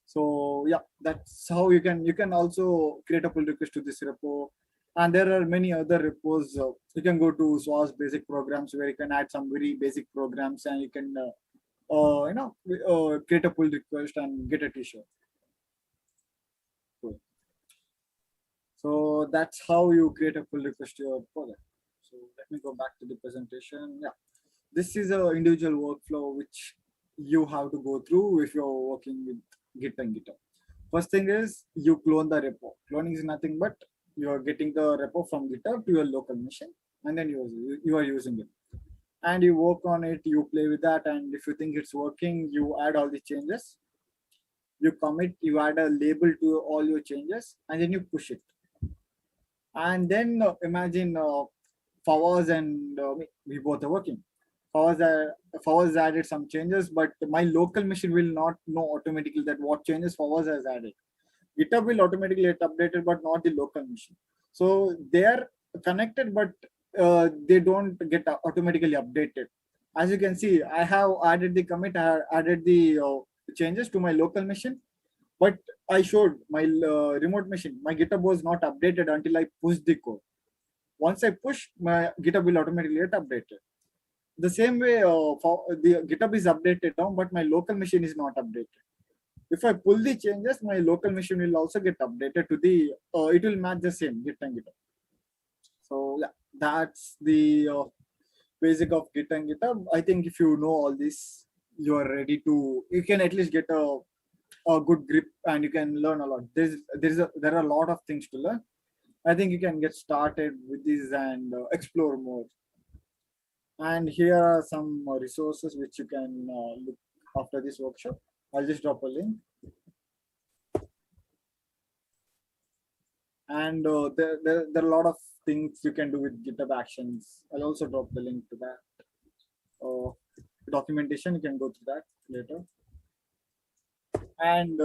So yeah, that's how you can also create a pull request to this repo. And there are many other repos. You can go to SOSC basic programs where you can add some very basic programs, and you can create a pull request and get a T-shirt. Cool. So that's how you create a pull request to your project. So let me go back to the presentation. Yeah, this is an individual workflow which you have to go through if you're working with Git and GitHub. First thing is you clone the repo. Cloning is nothing but you are getting the repo from GitHub to your local machine, and then you are using it. And you work on it, you play with that, and if you think it's working, you add all the changes. You commit, you add a label to all your changes, and then you push it. And then imagine Fawaz and we both are working. Fawaz added some changes, but my local machine will not know automatically that what changes Fawaz has added. GitHub will automatically get updated, but not the local machine. So they are connected, but they don't get automatically updated. As you can see, I have added the commit, I have added the changes to my local machine, but I showed my remote machine. My GitHub was not updated until I pushed the code. once I push, my GitHub will automatically get updated. The same way, for the GitHub is updated now, but my local machine is not updated. If I pull the changes, my local machine will also get updated to the, it will match the same Git and GitHub. So yeah, that's the basic of Git and GitHub. I think if you know all this, you are ready to, you can at least get a good grip and you can learn a lot. There are a lot of things to learn. I think you can get started with this and explore more. And here are some resources which you can look after this workshop. I'll just drop a link. And there are a lot of things you can do with GitHub Actions. I'll also drop the link to that. Documentation, you can go through that later. And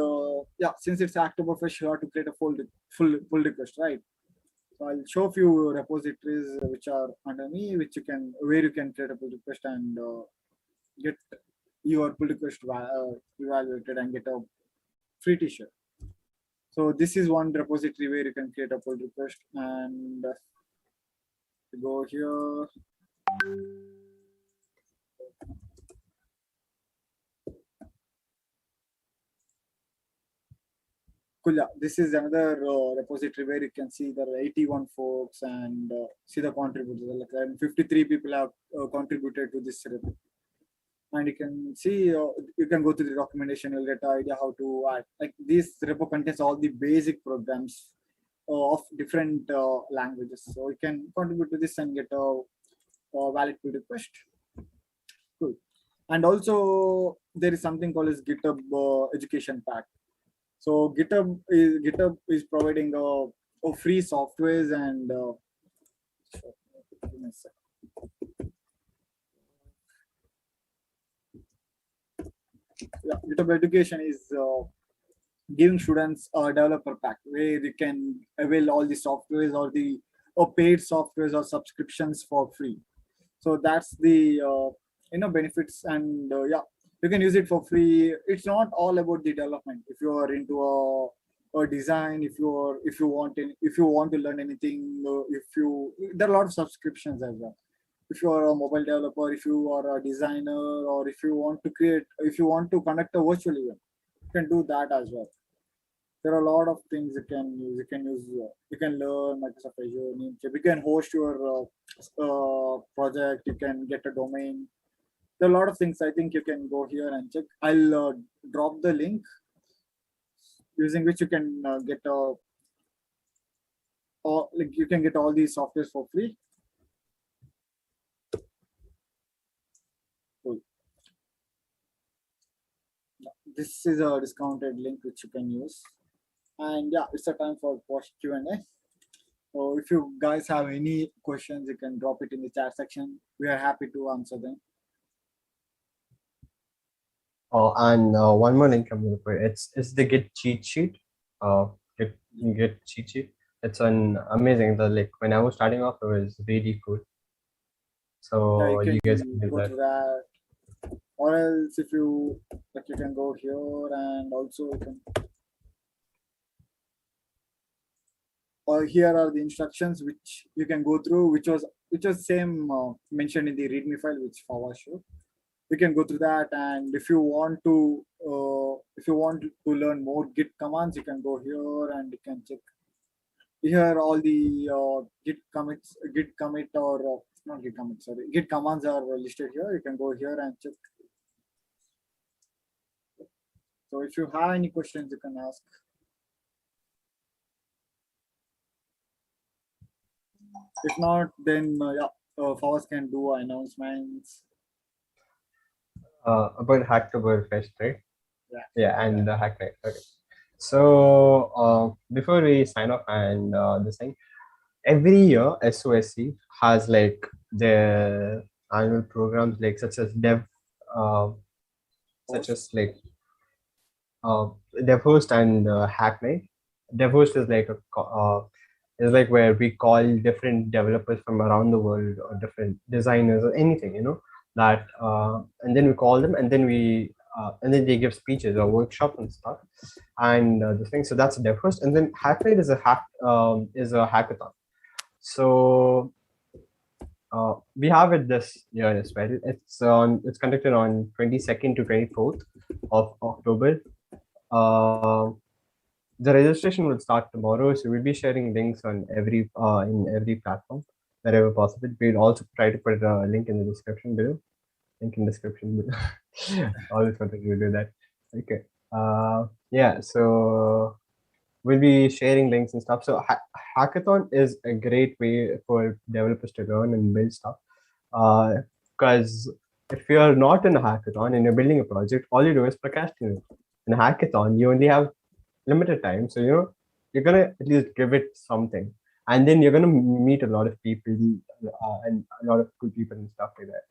yeah, since it's Hacktoberfest, you have to create a full pull request, right? So I'll show a few repositories which are under me, where you can create a pull request and get your pull request evaluated and get a free t-shirt. So this is one repository where you can create a pull request, and go here. Cool. Yeah, this is another repository where you can see there are 81 folks and see the contributors. Like 53 people have contributed to this repo. And you can see, you can go to the documentation, you'll get an idea how to add. Like this repo contains all the basic programs of different languages. So you can contribute to this and get a valid pull request. Cool. And also there is something called as GitHub Education Pack. So GitHub is providing a free softwares and yeah, GitHub Education is giving students a developer pack where they can avail all the softwares or the paid softwares or subscriptions for free. So that's the benefits, and yeah, you can use it for free. It's not all about the development. If you are into a design, if you want to learn anything, there are a lot of subscriptions as well. If you are a mobile developer, if you are a designer, or if you want to conduct a virtual event, you can do that as well. There are a lot of things you can use. You can learn Microsoft Azure, Namecheap. You can host your project. You can get a domain. There are a lot of things. I think you can go here and check. I'll drop the link using which you can get you can get all these softwares for free. Cool. This is a discounted link which you can use. And yeah, it's a time for post Q&A. So if you guys have any questions, you can drop it in the chat section. We are happy to answer them. Oh, and one more link I'm going to put. It's the Git cheat sheet. Git cheat sheet. It's an amazing. When I was starting off, it was really cool. So yeah, you guys can do go that. to that. Or else if you you can go here, and also you can. Here are the instructions which you can go through, which was same mentioned in the README file which Fawaz showed. You can go through that, and if you want to learn more Git commands, you can go here and you can check. Here all the Git commits, Git commit or not Git commit, sorry, Git commands are listed here. You can go here and check. So if you have any questions, you can ask. If not, then yeah, Fawaz can do announcements. About Hacktoberfest, right? Yeah, and the Hack Night. Okay. So before we sign off and this thing, every year SOSC has their annual programs such as DevHost and Hack Night. DevHost is where we call different developers from around the world or different designers or anything, that and then we call them, and then then they give speeches or workshops and stuff, and the thing. So that's DevHost, and then Hack Night is a hackathon. So we have it this year as well. It's conducted on 22nd to 24th of October. The registration will start tomorrow, so we'll be sharing links on every platform wherever possible. We'll also try to put a link in the description below. Link in description below. Always wanted to do that. Okay. Yeah. So we'll be sharing links and stuff. So Hackathon is a great way for developers to learn and build stuff. Because if you're not in a hackathon and you're building a project, all you do is procrastinate. In a hackathon, you only have limited time, so you're gonna at least give it something, and then you're gonna meet a lot of people and a lot of cool people and stuff like that.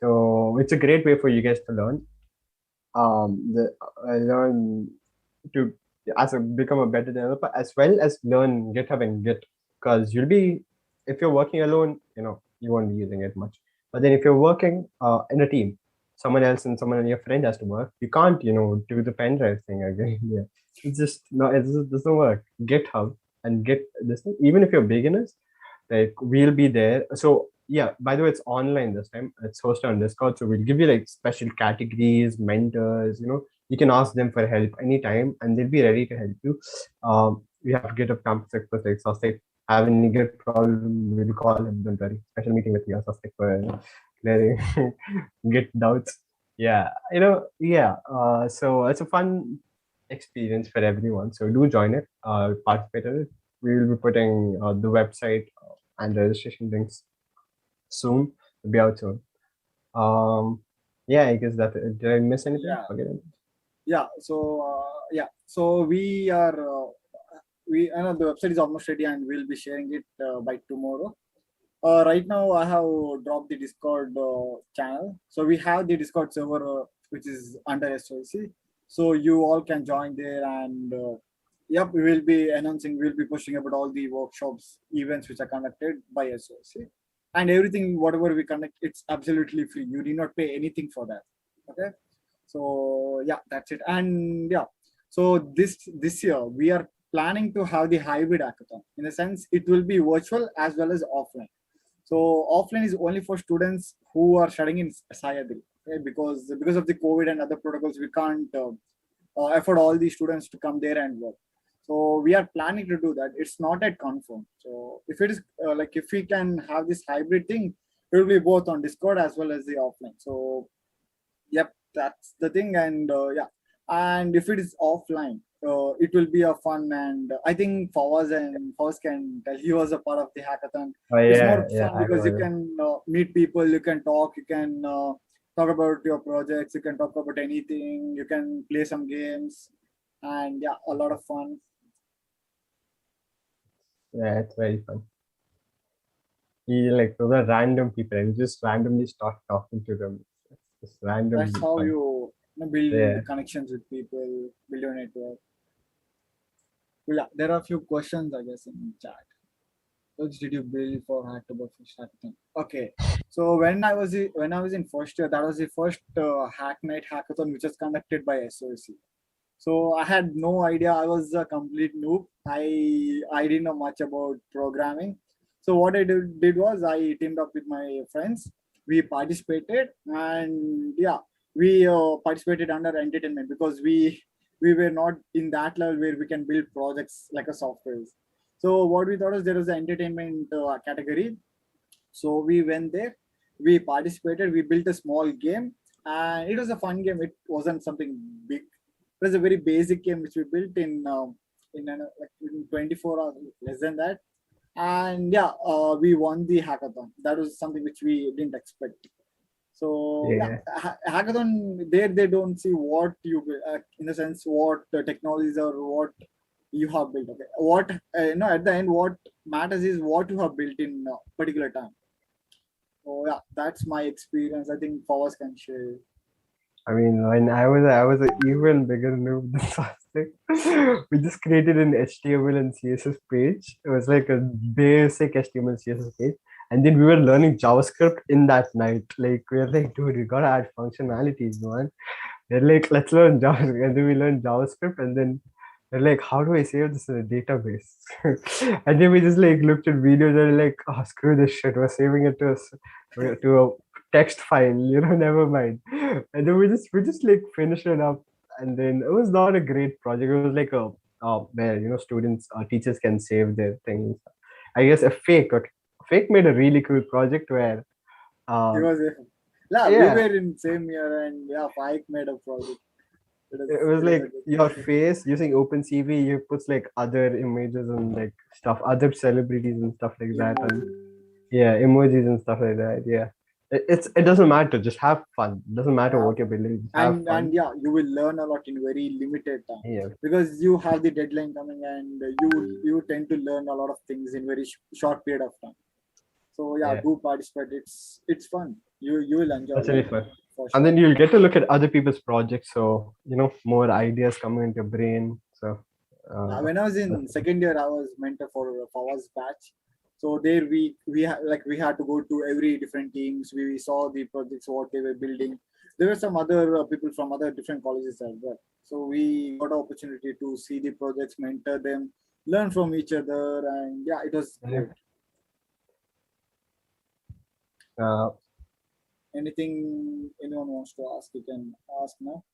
So it's a great way for you guys to learn, learn to become a better developer, as well as learn GitHub and Git, because if you're working alone, you won't be using it much. But then if you're working in a team, someone else and your friend has to work, you can't do the pen drive thing again. Yeah, it's just no, it doesn't work. GitHub and Git, this thing, even if you're beginners, like we'll be there. So yeah, by the way, it's online this time. It's hosted on Discord, so we'll give you like special categories, mentors. You can ask them for help anytime, and they'll be ready to help you. We have GitHub campus experts like SOSC. Have any Git problem, we'll call him. Don't worry. Special meeting with you, SOSC, for clearing Git doubts. Yeah, yeah. So it's a fun experience for everyone. So do join it. Participate in it. We will be putting the website and registration links soon. It'll be out soon. Yeah, I guess that. Did I miss anything? Yeah. Forget it. Yeah. So so we are I know the website is almost ready, and we'll be sharing it by tomorrow. Right now, I have dropped the Discord channel. So we have the Discord server, which is under SOSC. So you all can join there, and yep, we will be announcing, we'll be pushing about all the workshops, events which are conducted by SOSC, and everything, whatever we conduct, it's absolutely free. You do not pay anything for that. Okay. So yeah, that's it. And yeah, so this year we are planning to have the hybrid hackathon. In a sense, it will be virtual as well as offline. So offline is only for students who are studying in Sayadri, okay? Because of the COVID and other protocols, we can't afford all the students to come there and work. So we are planning to do that. It's not yet confirmed. So if it is if we can have this hybrid thing, it will be both on Discord as well as the offline. So yep, that's the thing. And yeah, and if it is offline, it will be a fun, and I think Fawaz can tell, he was a part of the hackathon. Oh, It's yeah, more yeah, fun because you can meet people, you can talk, you can talk about your projects, you can talk about anything, you can play some games, and yeah, a lot of fun. Yeah, it's very fun. Those are random people, and you just randomly start talking to them. It's just random. That's how fun. you build Yeah. connections with people, build your network. Well, yeah, there are a few questions, I guess, in chat. What did you build for Hacktoberfest hackathon? Okay, so when I was in first year, that was the first Hack Night hackathon which was conducted by SOSC. So I had no idea. I was a complete noob. I didn't know much about programming. So what I did was I teamed up with my friends. We participated, and yeah, we participated under entertainment because we were not in that level where we can build projects like a software. So what we thought is there was an entertainment category. So we went there, we participated, we built a small game, and it was a fun game. It wasn't something big. It was a very basic game which we built in 24 hours, less than that. And yeah, we won the hackathon. That was something which we didn't expect. So yeah, hackathon, there they don't see what you in a sense what technologies or what you have built. Okay, what at the end, what matters is what you have built in a particular time. So yeah, that's my experience. I think Fawaz can share. I mean, when I was an even bigger noob than Swastik. We just created an HTML and CSS page. It was like a basic HTML CSS page. And then we were learning JavaScript in that night. Like, we were like, dude, we gotta add functionalities, man. They're like, let's learn JavaScript. And then we learned JavaScript, and then they're like, how do I save this in a database? And then we just like looked at videos and like, oh, screw this shit. We're saving it to to a text file, never mind. And then we just like finished it up, and then it was not a great project. It was like a where students teachers can save their things. I guess a fake made a really cool project where It um was yeah, we yeah, were in same year, and yeah, Pike made a project. it was It is like a good your face using OpenCV. You put like other images and like stuff, other celebrities and stuff like that, and emoji. yeah, emojis and stuff like that. Yeah, it doesn't matter. Just have fun. It doesn't matter Yeah. what you're building. Just have And fun. yeah, you will learn a lot in very limited time Yeah, because you have the deadline coming, and you tend to learn a lot of things in very short period of time. So yeah, yeah, do participate. It's fun. You will enjoy that's a lot really fun. for And sure. then you'll get to look at other people's projects, so more ideas coming into your brain. So When I was in second year, I was mentor for Fawaz batch. So there we had to go to every different teams. We saw the projects what they were building. There were some other people from other different colleges as well. So we got an opportunity to see the projects, mentor them, learn from each other, and yeah, it was yeah. great. uh, Anything anyone wants to ask, you can ask now.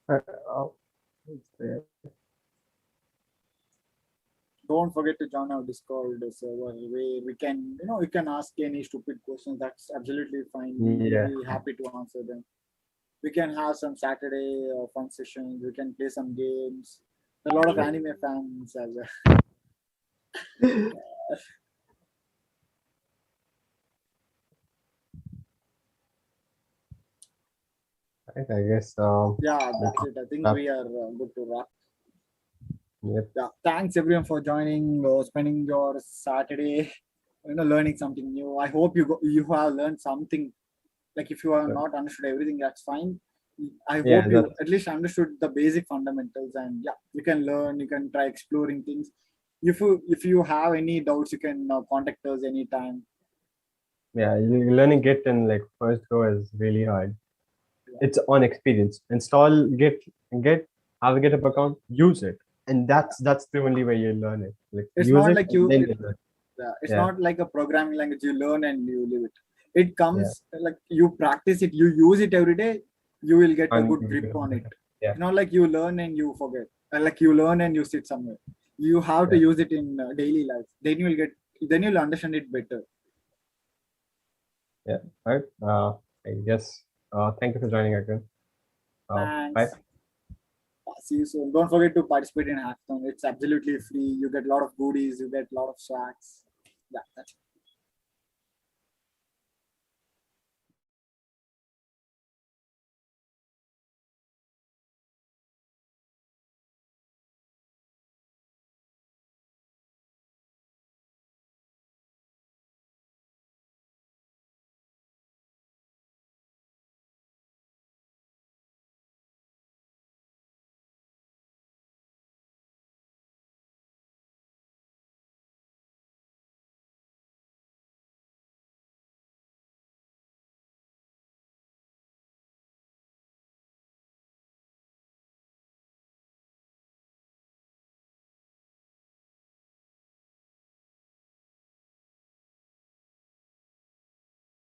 uh, uh, what's there? Don't forget to join our Discord server where we can, you can ask any stupid questions. That's absolutely fine. We will Yeah. be happy to answer them. We can have some Saturday fun sessions. We can play some games. A lot of anime fans as well. Right, I guess Yeah, we'll that's it. I think wrap. we are good to wrap. Yep. Yeah, thanks everyone for joining, spending your Saturday, learning something new. I hope you have learned something. Like if you have So, not understood everything, that's fine. I yeah, hope you that's at least understood the basic fundamentals, and yeah, you can learn. You can try exploring things. If you have any doubts, you can contact us anytime. yeah. Learning Git in like first go is really hard. Yeah. It's on experience. Install Git, have a GitHub account, use it, and that's the only way you learn it. Like It's use not it, like and you. then you learn. It's Yeah, not like a programming language. You learn and you live it. It yeah. comes like you practice it. You use it every day. You will get a And good grip on it. yeah, It's not like you learn and you forget. Like you learn and you sit somewhere. You have to yeah, use it in daily life. Then you will get. Then you'll understand it better. yeah. Right. I guess. Thank you for joining again. Bye. Thanks. See you soon. Don't forget to participate in Hackathon. It's absolutely free. You get a lot of goodies. You get a lot of swags. Yeah, that's it.